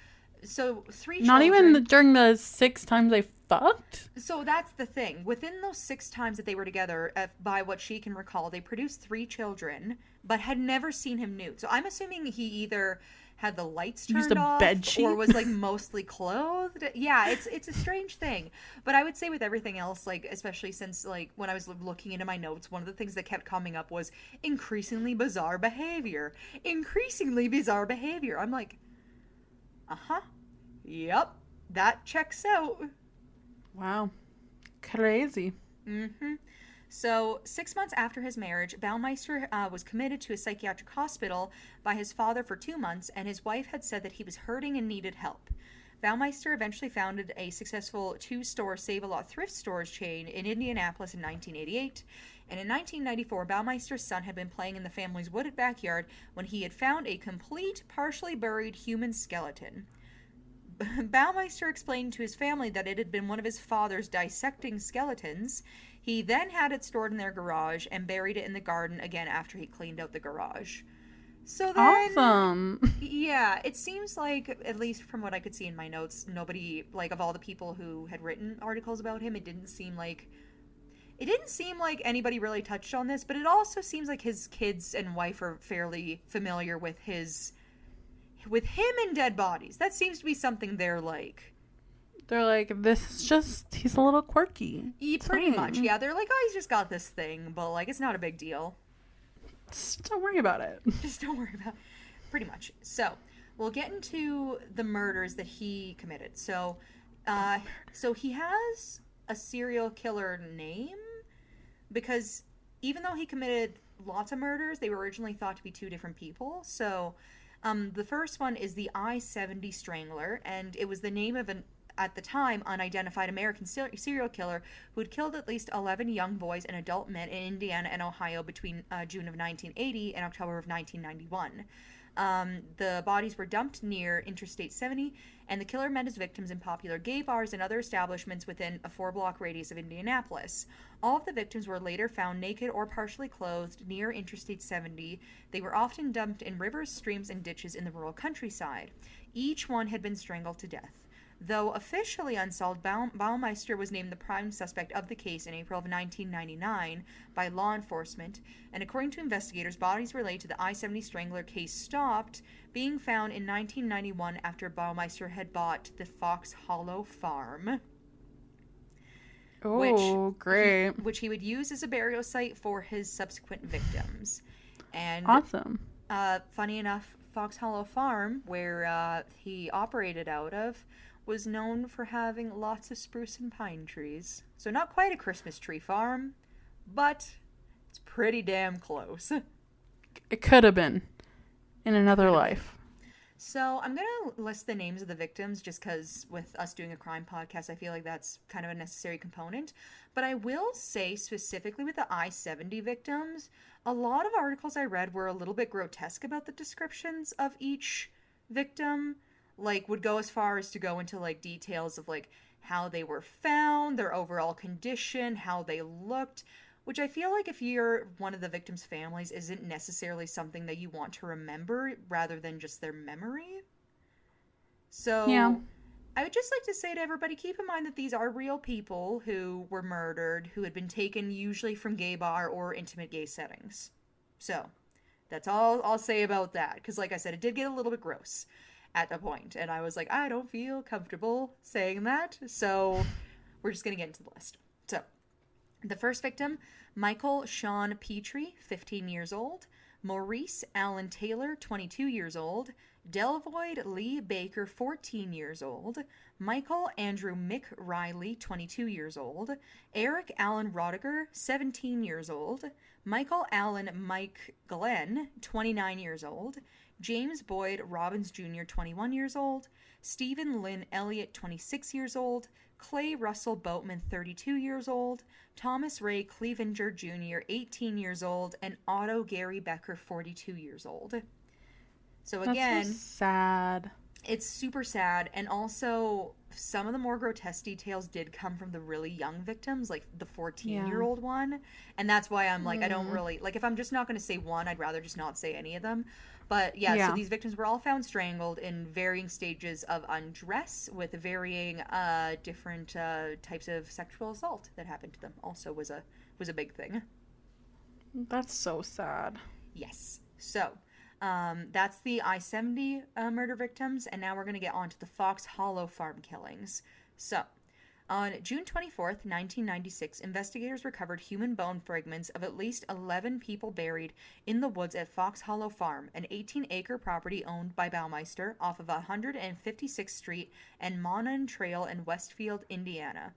3 Not children... even during the 6 times they fucked? So that's the thing. Within those 6 times that they were together, by what she can recall, they produced 3 children, but had never seen him nude. So I'm assuming he either had the lights turned off or was like mostly clothed. Yeah, it's a strange thing. But I would say with everything else, like especially since like when I was looking into my notes, one of the things that kept coming up was increasingly bizarre behavior. Increasingly bizarre behavior. I'm like, yep, that checks out. Wow. Crazy. Mm-hmm. So, 6 months after his marriage, Baumeister was committed to a psychiatric hospital by his father for 2 months, and his wife had said that he was hurting and needed help. Baumeister eventually founded a successful 2-store Save-A-Lot thrift stores chain in Indianapolis in 1988, and in 1994, Baumeister's son had been playing in the family's wooded backyard when he had found a complete, partially buried human skeleton. Baumeister explained to his family that it had been one of his father's dissecting skeletons. He then had it stored in their garage and buried it in the garden again after he cleaned out the garage. So then, awesome. Yeah, it seems like, at least from what I could see in my notes, nobody, like, of all the people who had written articles about him, it didn't seem like anybody really touched on this, but it also seems like his kids and wife are fairly familiar with him and dead bodies. That seems to be something they're like, this is just, he's a little quirky. Pretty much, yeah. They're like, oh, he's just got this thing, but, like, it's not a big deal. Just don't worry about it. Just don't worry about it. Pretty much. So, we'll get into the murders that he committed. So he has a serial killer name because even though he committed lots of murders, they were originally thought to be 2 different people. So, the first one is the I-70 Strangler, and it was the name of an, at the time, unidentified American serial killer who had killed at least 11 young boys and adult men in Indiana and Ohio between June of 1980 and October of 1991. The bodies were dumped near Interstate 70, and the killer met his victims in popular gay bars and other establishments within a 4-block radius of Indianapolis. All of the victims were later found naked or partially clothed near Interstate 70. They were often dumped in rivers, streams, and ditches in the rural countryside. Each one had been strangled to death. Though officially unsolved, Baumeister was named the prime suspect of the case in April of 1999 by law enforcement, and according to investigators, bodies related to the I-70 Strangler case stopped being found in 1991 after Baumeister had bought the Fox Hollow Farm. Oh, great. Which he would use as a burial site for his subsequent victims. And awesome. Funny enough, Fox Hollow Farm, where he operated out of, was known for having lots of spruce and pine trees. So not quite a Christmas tree farm, but it's pretty damn close. It could have been in another life. So I'm going to list the names of the victims just because with us doing a crime podcast, I feel like that's kind of a necessary component. But I will say specifically with the I-70 victims, a lot of articles I read were a little bit grotesque about the descriptions of each victim. Like, would go as far as to go into, like, details of, like, how they were found, their overall condition, how they looked, which I feel like if you're one of the victims' families isn't necessarily something that you want to remember rather than just their memory. So, yeah. I would just like to say to everybody, keep in mind that these are real people who were murdered, who had been taken usually from gay bar or intimate gay settings. So, that's all I'll say about that, because like I said, it did get a little bit gross at a point, and I was like, I don't feel comfortable saying that, so we're just gonna get into the list. So, the first victim, Michael Sean Petrie, 15 years old, Maurice Allen Taylor, 22 years old, Delvoyd Lee Baker, 14 years old, Michael Andrew Mick Riley, 22 years old, Eric Allen Rodiger, 17 years old, Michael Allen Mike Glenn, 29 years old, James Boyd Robbins Jr., 21 years old, Stephen Lynn Elliott, 26 years old, Clay Russell Boatman, 32 years old, Thomas Ray Clevenger Jr., 18 years old, and Otto Gary Becker, 42 years old. So again, that's so sad. It's super sad, and also some of the more grotesque details did come from the really young victims, like the 14-year-old one, and that's why I'm like, I don't really, like, if I'm just not going to say one, I'd rather just not say any of them. But yeah, so these victims were all found strangled in varying stages of undress with varying different types of sexual assault that happened to them. Also was a big thing. That's so sad. Yes. So that's the I-70 murder victims, and now we're going to get on to the Fox Hollow Farm killings. So, on June 24th, 1996, investigators recovered human bone fragments of at least 11 people buried in the woods at Fox Hollow Farm, an 18-acre property owned by Baumeister off of 156th Street and Monon Trail in Westfield, Indiana.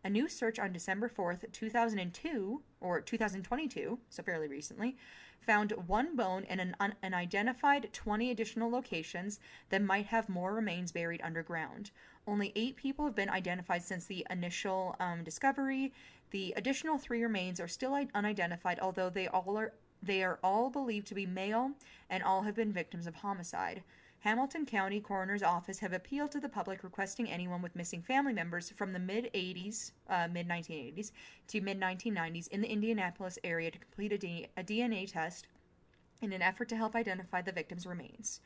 A new search on December 4th, 2022, so fairly recently, found one bone and an unidentified 20 additional locations that might have more remains buried underground. Only 8 people have been identified since the initial discovery. The additional 3 remains are still unidentified, although they are all believed to be male and all have been victims of homicide. Hamilton County Coroner's Office have appealed to the public requesting anyone with missing family members from the mid-1980s to mid-1990s in the Indianapolis area to complete a DNA test in an effort to help identify the victims' remains.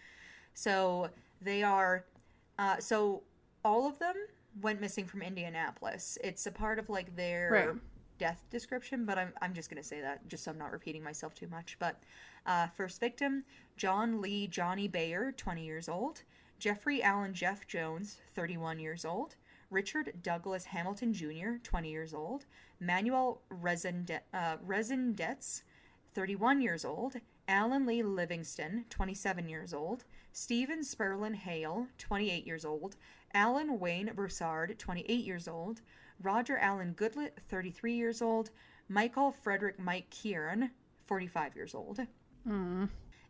So they are, all of them went missing from Indianapolis. It's a part of like their death description, but I'm just going to say that just so I'm not repeating myself too much. But first victim, John Lee Johnny Bayer, 20 years old, Jeffrey Allen Jeff Jones, 31 years old, Richard Douglas Hamilton Jr., 20 years old, Manuel Resendetz, 31 years old, Alan Lee Livingston, 27 years old, Stephen Sperlin Hale, 28 years old, Alan Wayne Broussard, 28 years old, Roger Allen Goodlett, 33 years old, Michael Frederick Mike Kieran, 45 years old.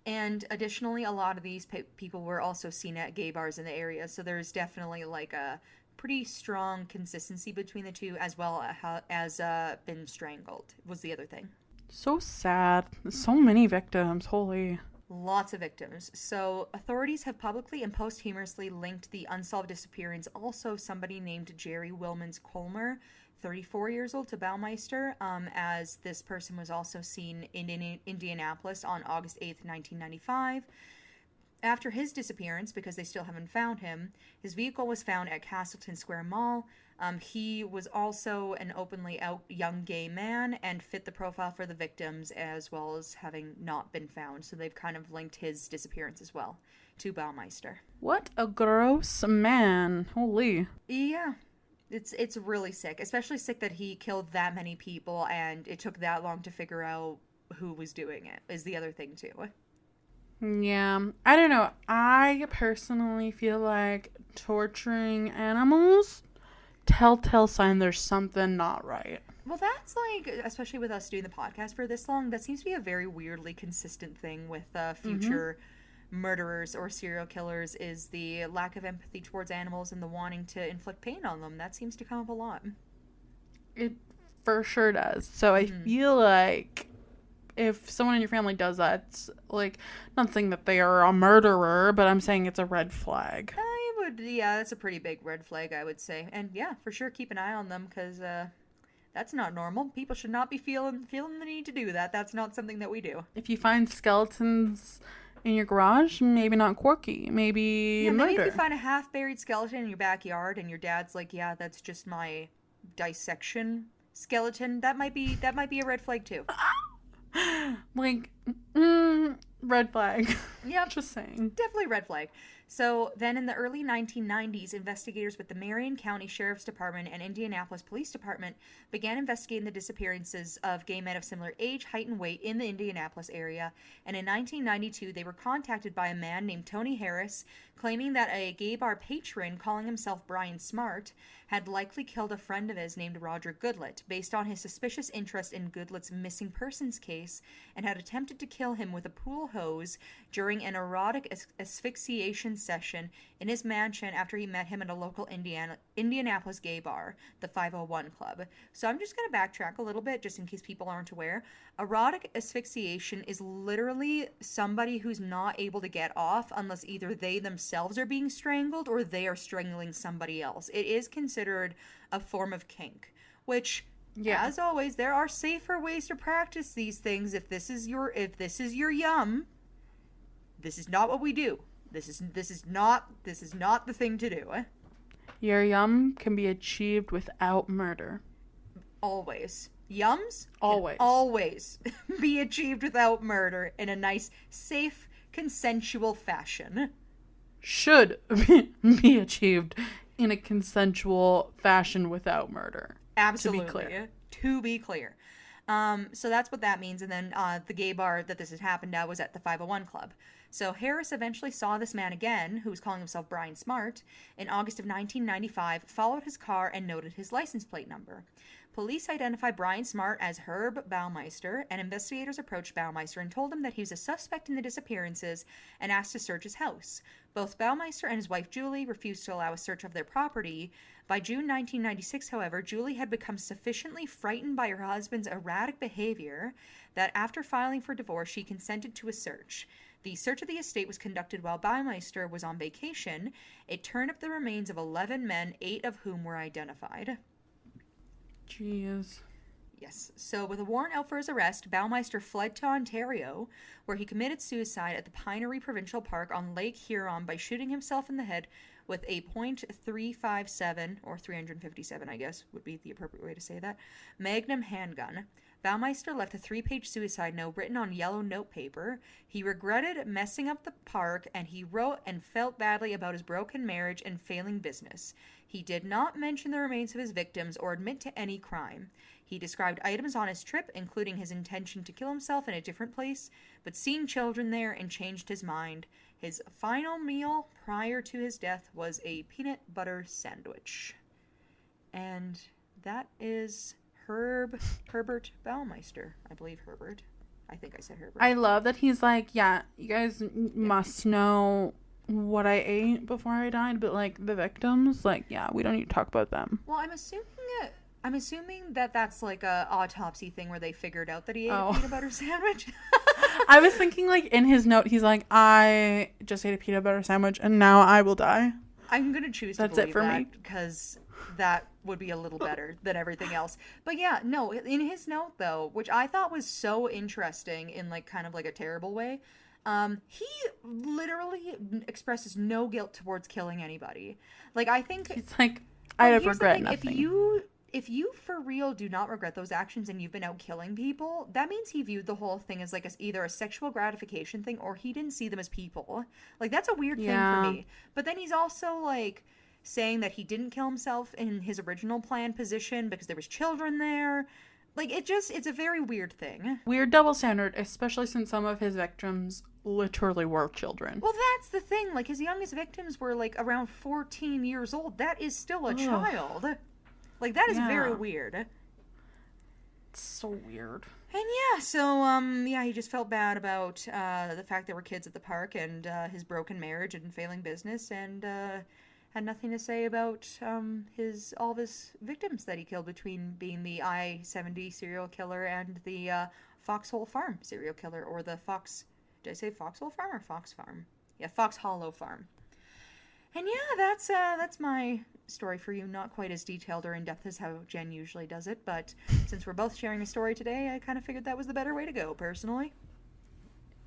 And additionally, a lot of these people were also seen at gay bars in the area, so there's definitely like a pretty strong consistency between the two, as well as been strangled was the other thing. So sad. So many victims. Holy. Lots of victims. So authorities have publicly and posthumously linked the unsolved disappearance also of somebody named Jerry Wilmans Colmer, 34 years old, to Baumeister, as this person was also seen in Indianapolis on August 8th, 1995. After his disappearance, because they still haven't found him, his vehicle was found at Castleton Square Mall. He was also an openly out young gay man and fit the profile for the victims, as well as having not been found. So they've kind of linked his disappearance as well to Baumeister. What a gross man. Holy. Yeah. It's really sick. Especially sick that he killed that many people and it took that long to figure out who was doing it, is the other thing too. Yeah, I don't know. I personally feel like torturing animals, telltale sign there's something not right. Well, that's like, especially with us doing the podcast for this long, that seems to be a very weirdly consistent thing with future murderers or serial killers, is the lack of empathy towards animals and the wanting to inflict pain on them. That seems to come up a lot. It for sure does. So I feel like if someone in your family does that, it's like, not saying that they are a murderer, but I'm saying it's a red flag. Yeah, that's a pretty big red flag, I would say. And yeah, for sure, keep an eye on them, because that's not normal. People should not be feeling the need to do that. That's not something that we do. If you find skeletons in your garage, maybe not quirky, maybe murder. Maybe if you find a half-buried skeleton in your backyard and your dad's like, yeah, that's just my dissection skeleton, that might be a red flag too. Like, red flag. Yep. Just saying. Definitely red flag. So then in the early 1990s, investigators with the Marion County Sheriff's Department and Indianapolis Police Department began investigating the disappearances of gay men of similar age, height, and weight in the Indianapolis area. And in 1992, they were contacted by a man named Tony Harris, claiming that a gay bar patron, calling himself Brian Smart, had likely killed a friend of his named Roger Goodlett, based on his suspicious interest in Goodlett's missing persons case, and had attempted to kill him with a pool hose during an erotic asphyxiation session in his mansion after he met him at a local Indianapolis gay bar, the 501 Club. So I'm just going to backtrack a little bit just in case people aren't aware. Erotic asphyxiation is literally somebody who's not able to get off unless either they themselves are being strangled or they are strangling somebody else. It is considered a form of kink, which, as always, there are safer ways to practice these things. If this is your yum, this is not what we do. This is not the thing to do. Your yum can be achieved without murder. Always. Yums? Always. Always be achieved without murder in a nice, safe, consensual fashion. Should be achieved in a consensual fashion without murder. Absolutely. To be clear. So that's what that means. And then the gay bar that this had happened at was at the 501 Club. So Harris eventually saw this man again, who was calling himself Brian Smart, in August of 1995, followed his car, and noted his license plate number. Police identified Brian Smart as Herb Baumeister, and investigators approached Baumeister and told him that he was a suspect in the disappearances and asked to search his house. Both Baumeister and his wife Julie refused to allow a search of their property. By June 1996, however, Julie had become sufficiently frightened by her husband's erratic behavior that after filing for divorce, she consented to a search. The search of the estate was conducted while Baumeister was on vacation. It turned up the remains of 11 men, 8 of whom were identified. Jeez. Yes. So with a warrant out for his arrest, Baumeister fled to Ontario, where he committed suicide at the Pinery Provincial Park on Lake Huron by shooting himself in the head with a .357, or 357, I guess, would be the appropriate way to say that, Magnum handgun. Baumeister left a 3-page suicide note written on yellow notepaper. He regretted messing up the park, and he wrote and felt badly about his broken marriage and failing business. He did not mention the remains of his victims or admit to any crime. He described items on his trip, including his intention to kill himself in a different place, but seeing children there, and changed his mind. His final meal prior to his death was a peanut butter sandwich. And that is Herbert Baumeister. I believe Herbert. I think I said Herbert. I love that he's like, yeah, you guys must know what I ate before I died, but like the victims, like, yeah, we don't need to talk about them. Well, I'm assuming I'm assuming that that's like a autopsy thing where they figured out that he ate Oh. a peanut butter sandwich. I was thinking, like, in his note, he's like, I just ate a peanut butter sandwich and now I will die. I'm going to choose to That's believe it for that me. because that would be a little better than everything else. But yeah, no, in his note though, which I thought was so interesting in like kind of like a terrible way, he literally expresses no guilt towards killing anybody. Like I think He's like, I here's the regret thing, nothing. if you for real do not regret those actions and you've been out killing people, that means he viewed the whole thing as like either a sexual gratification thing or he didn't see them as people. Like that's a weird thing for me. But then he's also like saying that he didn't kill himself in his original planned position because there was children there. Like it's a very weird thing. Weird double standard, especially since some of his victims literally were children. Well, that's the thing. Like his youngest victims were like around 14 years old. That is still a child. Like, that is very weird. It's so weird. And yeah, so, yeah, he just felt bad about the fact there were kids at the park and his broken marriage and failing business and had nothing to say about all of his victims that he killed between being the I-70 serial killer and the Foxhole Farm serial killer, or the Fox... Did I say Foxhole Farm or Fox Farm? Yeah, Fox Hollow Farm. And yeah, that's my story for you. Not quite as detailed or in-depth as how Jen usually does it, but since we're both sharing a story today, I kind of figured that was the better way to go, personally.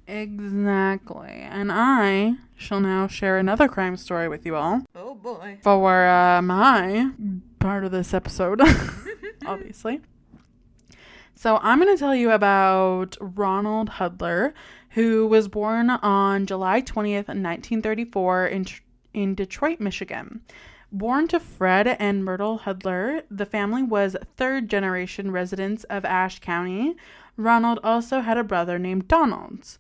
Exactly. And I shall now share another crime story with you all. Oh, boy. For my part of this episode, obviously. So I'm going to tell you about Ronald Huddler, who was born on July 20th, 1934 in Detroit, Michigan. Born to Fred and Myrtle Huddler, the family was third-generation residents of Ashe County. Ronald also had a brother named Donald.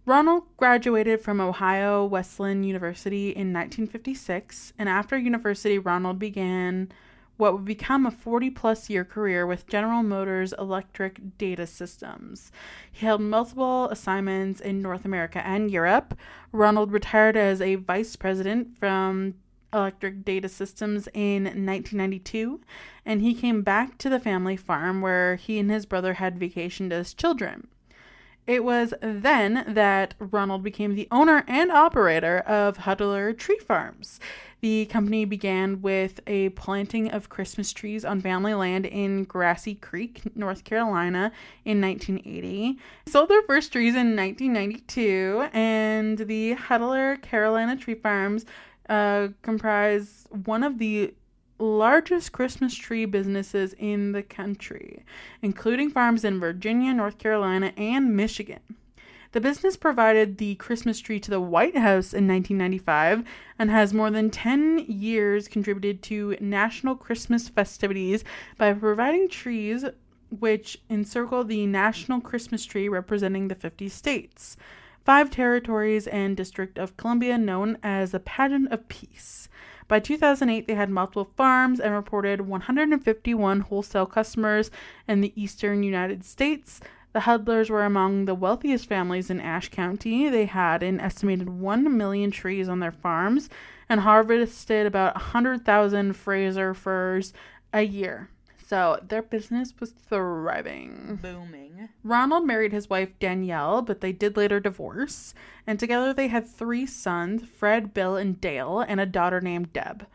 Ronald graduated from Ohio Wesleyan University in 1956, and after university, Ronald began what would become a 40-plus year career with General Motors Electric Data Systems. He held multiple assignments in North America and Europe. Ronald retired as a vice president from Electric Data Systems in 1992, and he came back to the family farm where he and his brother had vacationed as children. It was then that Ronald became the owner and operator of Huddler Tree Farms. The company began with a planting of Christmas trees on family land in Grassy Creek, North Carolina in 1980. They sold their first trees in 1992, and the Huddler Carolina Tree Farms comprise one of the largest Christmas tree businesses in the country, including farms in Virginia, North Carolina, and Michigan. The business provided the Christmas tree to the White House in 1995 and has more than 10 years contributed to national Christmas festivities by providing trees which encircle the national Christmas tree representing the 50 states, 5 territories, and District of Columbia, known as the Pageant of Peace. By 2008, they had multiple farms and reported 151 wholesale customers in the eastern United States. The Huddlers were among the wealthiest families in Ashe County. They had an estimated 1 million trees on their farms and harvested about 100,000 Fraser firs a year. So their business was thriving. Booming. Ronald married his wife Danielle, but they did later divorce. And together they had 3 sons, Fred, Bill, and Dale, and a daughter named Deb.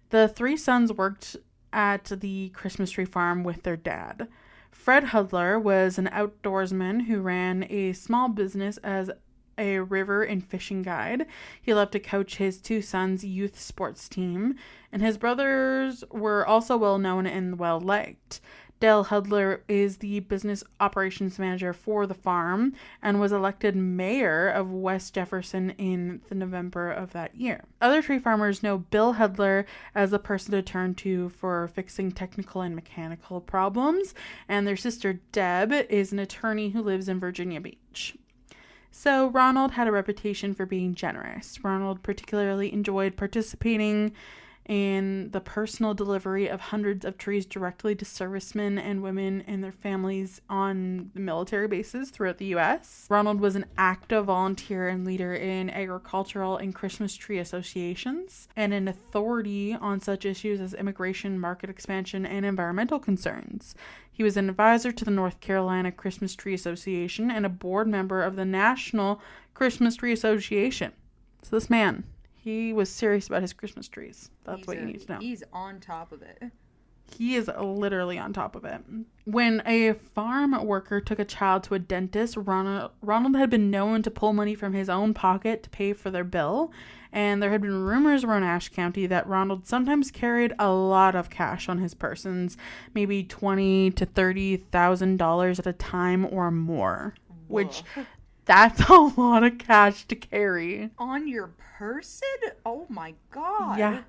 The 3 sons worked at the Christmas tree farm with their dad. Fred Huddler was an outdoorsman who ran a small business as a river and fishing guide. He loved to coach his 2 sons' youth sports team, and his brothers were also well known and well liked. Dale Huddler is the business operations manager for the farm and was elected mayor of West Jefferson in the November of that year. Other tree farmers know Bill Huddler as a person to turn to for fixing technical and mechanical problems, and their sister Deb is an attorney who lives in Virginia Beach. So Ronald had a reputation for being generous. Ronald particularly enjoyed participating in the personal delivery of hundreds of trees directly to servicemen and women and their families on the military bases throughout the U.S. Ronald was an active volunteer and leader in agricultural and Christmas tree associations, and an authority on such issues as immigration, market expansion, and environmental concerns. He was an advisor to the North Carolina Christmas Tree Association and a board member of the National Christmas Tree Association. So this man, he was serious about his Christmas trees. That's what you need to know. He's on top of it. He is literally on top of it. When a farm worker took a child to a dentist, Ronald had been known to pull money from his own pocket to pay for their bill. And there had been rumors around Ashe County that Ronald sometimes carried a lot of cash on his persons, maybe $20,000 to $30,000 at a time or more. Whoa. Which, that's a lot of cash to carry. On your person? Oh my God. Yeah.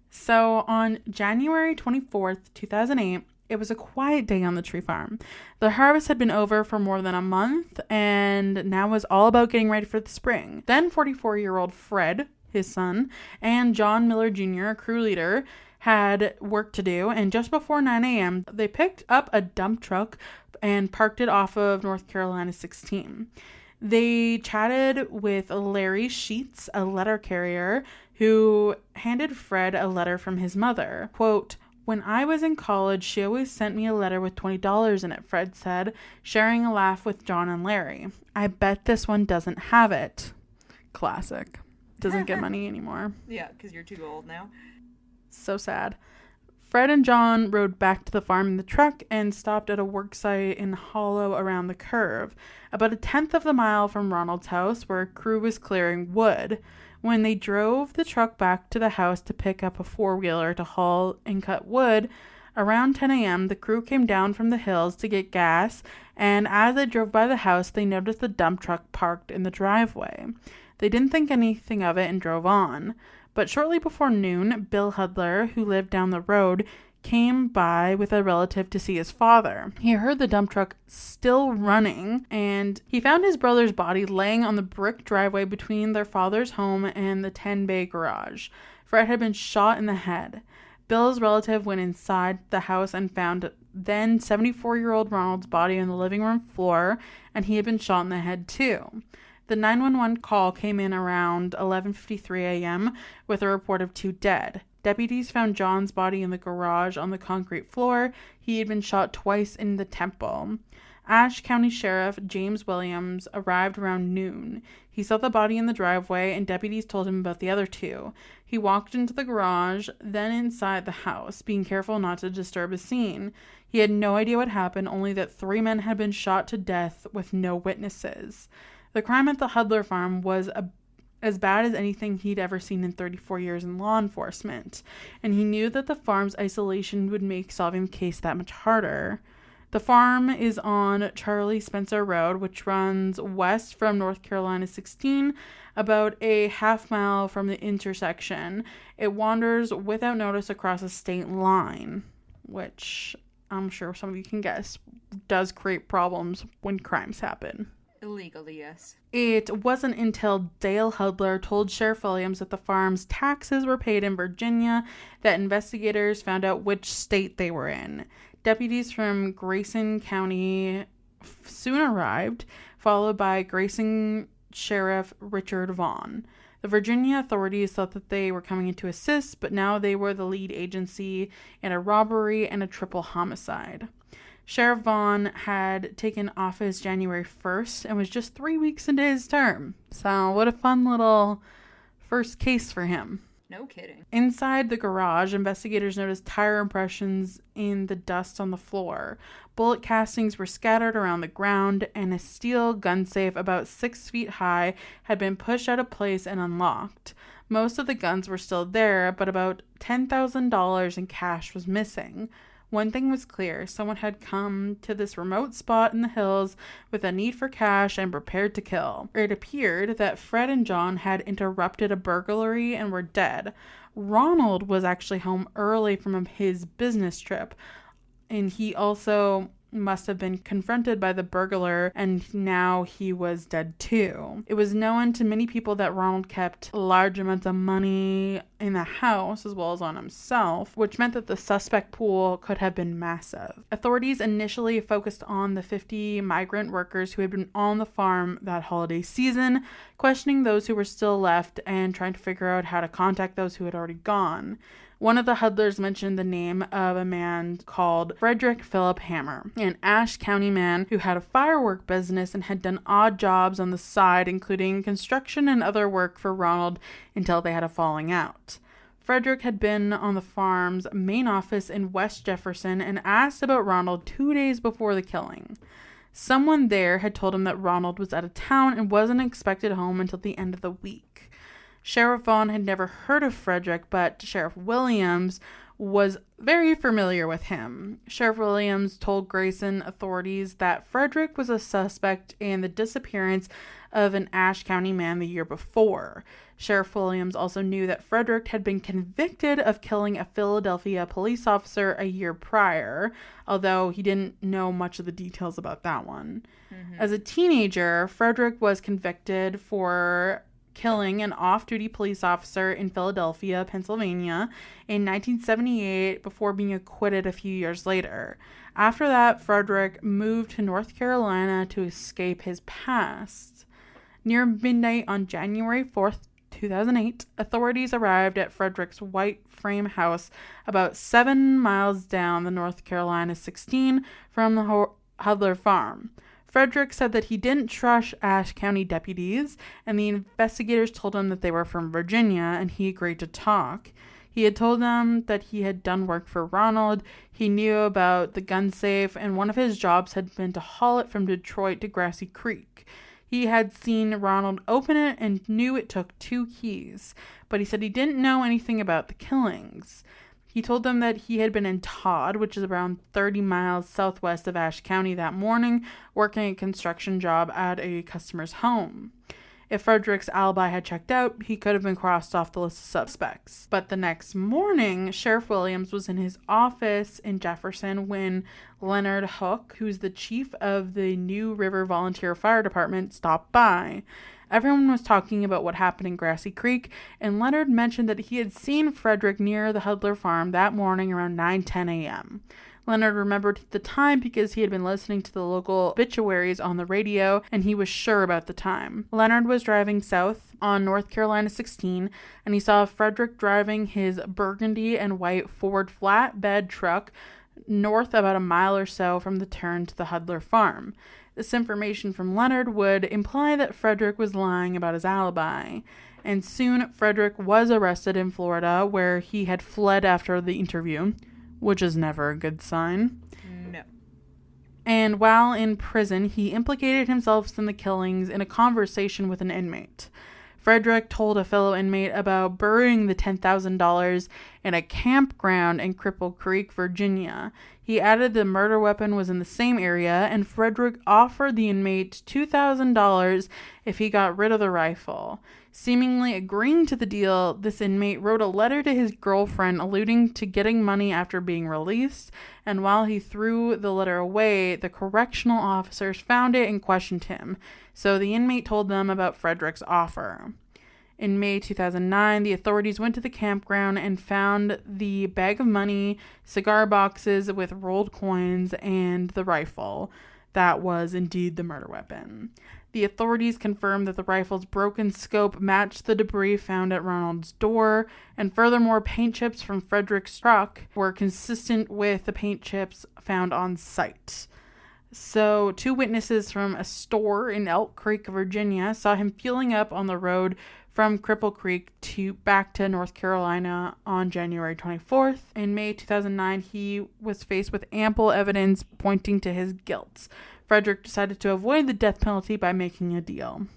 So on January 24th, 2008, it was a quiet day on the tree farm. The harvest had been over for more than a month and now was all about getting ready for the spring. Then 44-year-old Fred, his son, and John Miller Jr., a crew leader, had work to do, and just before 9 a.m., they picked up a dump truck and parked it off of North Carolina 16. They chatted with Larry Sheets, a letter carrier, who handed Fred a letter from his mother. Quote, "When I was in college, she always sent me a letter with $20 in it," Fred said, sharing a laugh with John and Larry. "I bet this one doesn't have it." Classic. Doesn't get money anymore. Yeah, because you're too old now. So sad. Fred and John rode back to the farm in the truck and stopped at a work site in Hollow around the curve, about a tenth of the mile from Ronald's house, where a crew was clearing wood. When they drove the truck back to the house to pick up a four-wheeler to haul and cut wood, around 10 a.m., the crew came down from the hills to get gas, and as they drove by the house, they noticed the dump truck parked in the driveway. They didn't think anything of it and drove on. But shortly before noon, Bill Huddler, who lived down the road, came by with a relative to see his father. He heard the dump truck still running, and he found his brother's body laying on the brick driveway between their father's home and the 10-bay garage. Fred had been shot in the head. Bill's relative went inside the house and found then 74-year-old Ronald's body on the living room floor, and he had been shot in the head too. The 911 call came in around 11:53 a.m. with a report of 2 dead. Deputies found John's body in the garage on the concrete floor. He had been shot twice in the temple. Ashe County Sheriff James Williams arrived around noon. He saw the body in the driveway, and deputies told him about the other 2. He walked into the garage, then inside the house, being careful not to disturb the scene. He had no idea what happened, only that 3 men had been shot to death with no witnesses. The crime at the Huddler farm was as bad as anything he'd ever seen in 34 years in law enforcement, and he knew that the farm's isolation would make solving the case that much harder. The farm is on Charlie Spencer Road, which runs west from North Carolina 16, about a half mile from the intersection. It wanders without notice across a state line, which I'm sure some of you can guess does create problems when crimes happen. Illegally, yes. It wasn't until Dale Huddler told Sheriff Williams that the farm's taxes were paid in Virginia that investigators found out which state they were in. Deputies from Grayson County soon arrived, followed by Grayson Sheriff Richard Vaughn. The Virginia authorities thought that they were coming in to assist, but now they were the lead agency in a robbery and a triple homicide. Sheriff Vaughn had taken office January 1st and was just 3 weeks into his term. So what a fun little first case for him. No kidding. Inside the garage, investigators noticed tire impressions in the dust on the floor. Bullet castings were scattered around the ground, and a steel gun safe about 6 feet high had been pushed out of place and unlocked. Most of the guns were still there, but about $10,000 in cash was missing. One thing was clear, someone had come to this remote spot in the hills with a need for cash and prepared to kill. It appeared that Fred and John had interrupted a burglary and were dead. Ronald was actually home early from his business trip, and he also must have been confronted by the burglar, and now he was dead too. It was known to many people that Ronald kept large amounts of money in the house as well as on himself, which meant that the suspect pool could have been massive. Authorities initially focused on the 50 migrant workers who had been on the farm that holiday season, questioning those who were still left and trying to figure out how to contact those who had already gone. One of the Huddlers mentioned the name of a man called Frederick Philip Hammer, an Ashe County man who had a firework business and had done odd jobs on the side, including construction and other work for Ronald until they had a falling out. Frederick had been on the farm's main office in West Jefferson and asked about Ronald 2 days before the killing. Someone there had told him that Ronald was out of town and wasn't expected home until the end of the week. Sheriff Vaughn had never heard of Frederick, but Sheriff Williams was very familiar with him. Sheriff Williams told Grayson authorities that Frederick was a suspect in the disappearance of an Ashe County man the year before. Sheriff Williams also knew that Frederick had been convicted of killing a Philadelphia police officer a year prior, although he didn't know much of the details about that one. As a teenager, Frederick was convicted for killing an off-duty police officer in Philadelphia, Pennsylvania in 1978 before being acquitted a few years later. After that, Frederick moved to North Carolina to escape his past. Near midnight on January 4th, 2008, authorities arrived at Frederick's white frame house about 7 miles down the North Carolina 16 from the Huddler farm. Frederick said that he didn't trust Ashe County deputies, and the investigators told him that they were from Virginia, and he agreed to talk. He had told them that he had done work for Ronald, he knew about the gun safe, and one of his jobs had been to haul it from Detroit to Grassy Creek. He had seen Ronald open it and knew it took 2 keys, but he said he didn't know anything about the killings. He told them that he had been in Todd, which is around 30 miles southwest of Ashe County that morning, working a construction job at a customer's home. If Frederick's alibi had checked out, he could have been crossed off the list of suspects. But the next morning, Sheriff Williams was in his office in Jefferson when Leonard Hook, who's the chief of the New River Volunteer Fire Department, stopped by. Everyone was talking about what happened in Grassy Creek, and Leonard mentioned that he had seen Frederick near the Huddler farm that morning around 9:10 a.m. Leonard remembered the time because he had been listening to the local obituaries on the radio, and he was sure about the time. Leonard was driving south on North Carolina 16, and he saw Frederick driving his burgundy and white Ford flatbed truck north about a mile or so from the turn to the Huddler farm. This information from Leonard would imply that Frederick was lying about his alibi. And soon, Frederick was arrested in Florida, where he had fled after the interview, which is never a good sign. No. And while in prison, he implicated himself in the killings in a conversation with an inmate. Frederick told a fellow inmate about burying the $10,000 in a campground in Cripple Creek, Virginia. He added the murder weapon was in the same area, and Frederick offered the inmate $2,000 if he got rid of the rifle. Seemingly agreeing to the deal, this inmate wrote a letter to his girlfriend alluding to getting money after being released, and while he threw the letter away, the correctional officers found it and questioned him. So the inmate told them about Frederick's offer. In May 2009, the authorities went to the campground and found the bag of money, cigar boxes with rolled coins, and the rifle. That was indeed the murder weapon. The authorities confirmed that the rifle's broken scope matched the debris found at Ronald's door, and furthermore, paint chips from Frederick's truck were consistent with the paint chips found on site. So, 2 witnesses from a store in Elk Creek, Virginia, saw him fueling up on the road from Cripple Creek back to North Carolina on January 24th. In May 2009, he was faced with ample evidence pointing to his guilt. Frederick decided to avoid the death penalty by making a deal.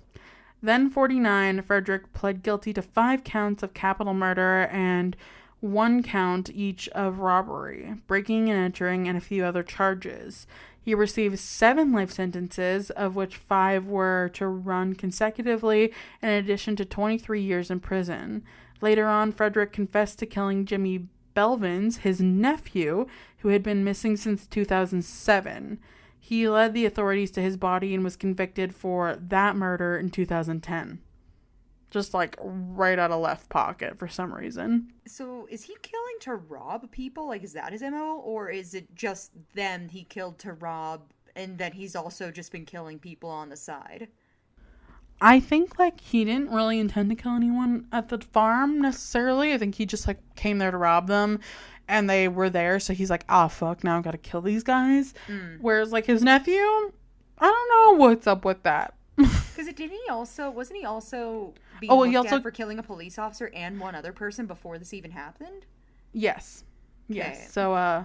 Then 49, Frederick pled guilty to 5 counts of capital murder and 1 count each of robbery, breaking and entering, and a few other charges. He received 7 life sentences, of which 5 were to run consecutively, in addition to 23 years in prison. Later on, Frederick confessed to killing Jimmy Belvins, his nephew, who had been missing since 2007. He led the authorities to his body and was convicted for that murder in 2010. Just like right out of left pocket for some reason. So is he killing to rob people? Like, is that his MO? Or is it just them he killed to rob and then he's also just been killing people on the side? I think like he didn't really intend to kill anyone at the farm necessarily. I think he just like came there to rob them and they were there. So he's like, oh fuck, now I've got to kill these guys. Whereas like his nephew, I don't know what's up with that. Because wasn't he also being looked at for killing a police officer and one other person before this even happened? Yes. Okay. Yes. So,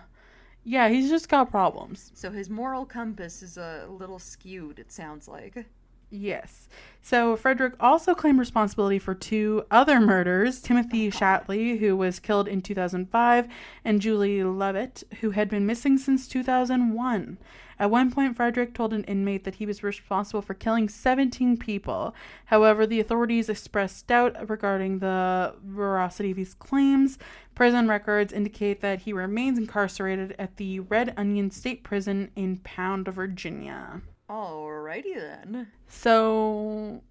yeah, he's just got problems. So his moral compass is a little skewed, it sounds like. Yes. So Frederick also claimed responsibility for 2 other murders, Timothy Shatley, who was killed in 2005, and Julie Levitt, who had been missing since 2001. At one point, Frederick told an inmate that he was responsible for killing 17 people. However, the authorities expressed doubt regarding the veracity of these claims. Prison records indicate that he remains incarcerated at the Red Onion State Prison in Pound, Virginia. Alrighty then. So,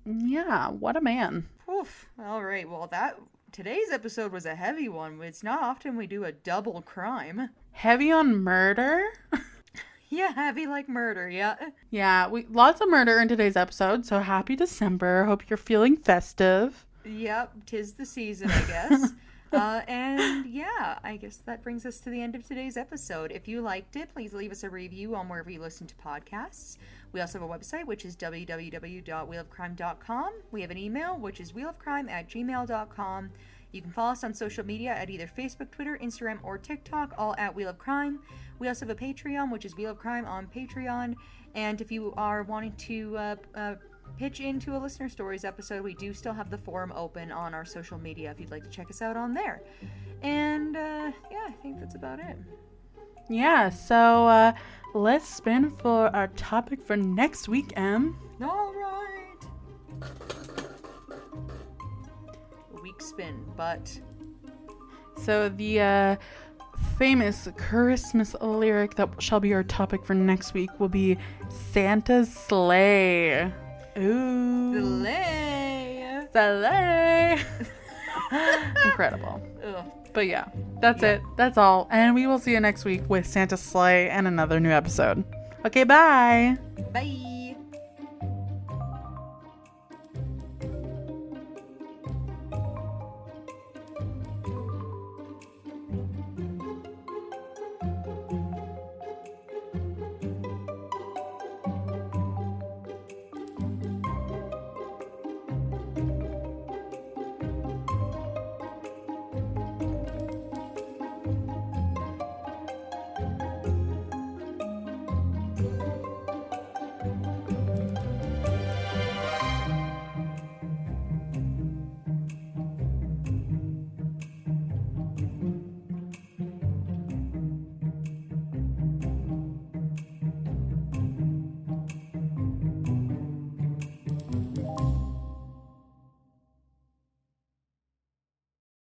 yeah, what a man. Oof. Alright, well today's episode was a heavy one. It's not often we do a double crime. Heavy on murder? Yeah, heavy like murder, yeah. Yeah, lots of murder in today's episode, so happy December. Hope you're feeling festive. Yep, 'tis the season, I guess. And yeah, I guess that brings us to the end of today's episode. If you liked it, please leave us a review on wherever you listen to podcasts. We also have a website, which is www.wheelofcrime.com. We have an email, which is wheelofcrime@gmail.com. You can follow us on social media at either Facebook, Twitter, Instagram, or TikTok, all at Wheel of Crime. We also have a Patreon, which is Wheel of Crime on Patreon. And if you are wanting to pitch into a Listener Stories episode, we do still have the forum open on our social media if you'd like to check us out on there. And yeah, I think that's about it. Yeah, so let's spin for our topic for next week, Em. All right. A week spin, but... So the famous Christmas lyric that shall be our topic for next week will be Santa's sleigh. Ooh. Sleigh. Incredible. Ugh. But yeah, that's it. That's all. And we will see you next week with Santa's sleigh and another new episode. Okay, bye. Bye.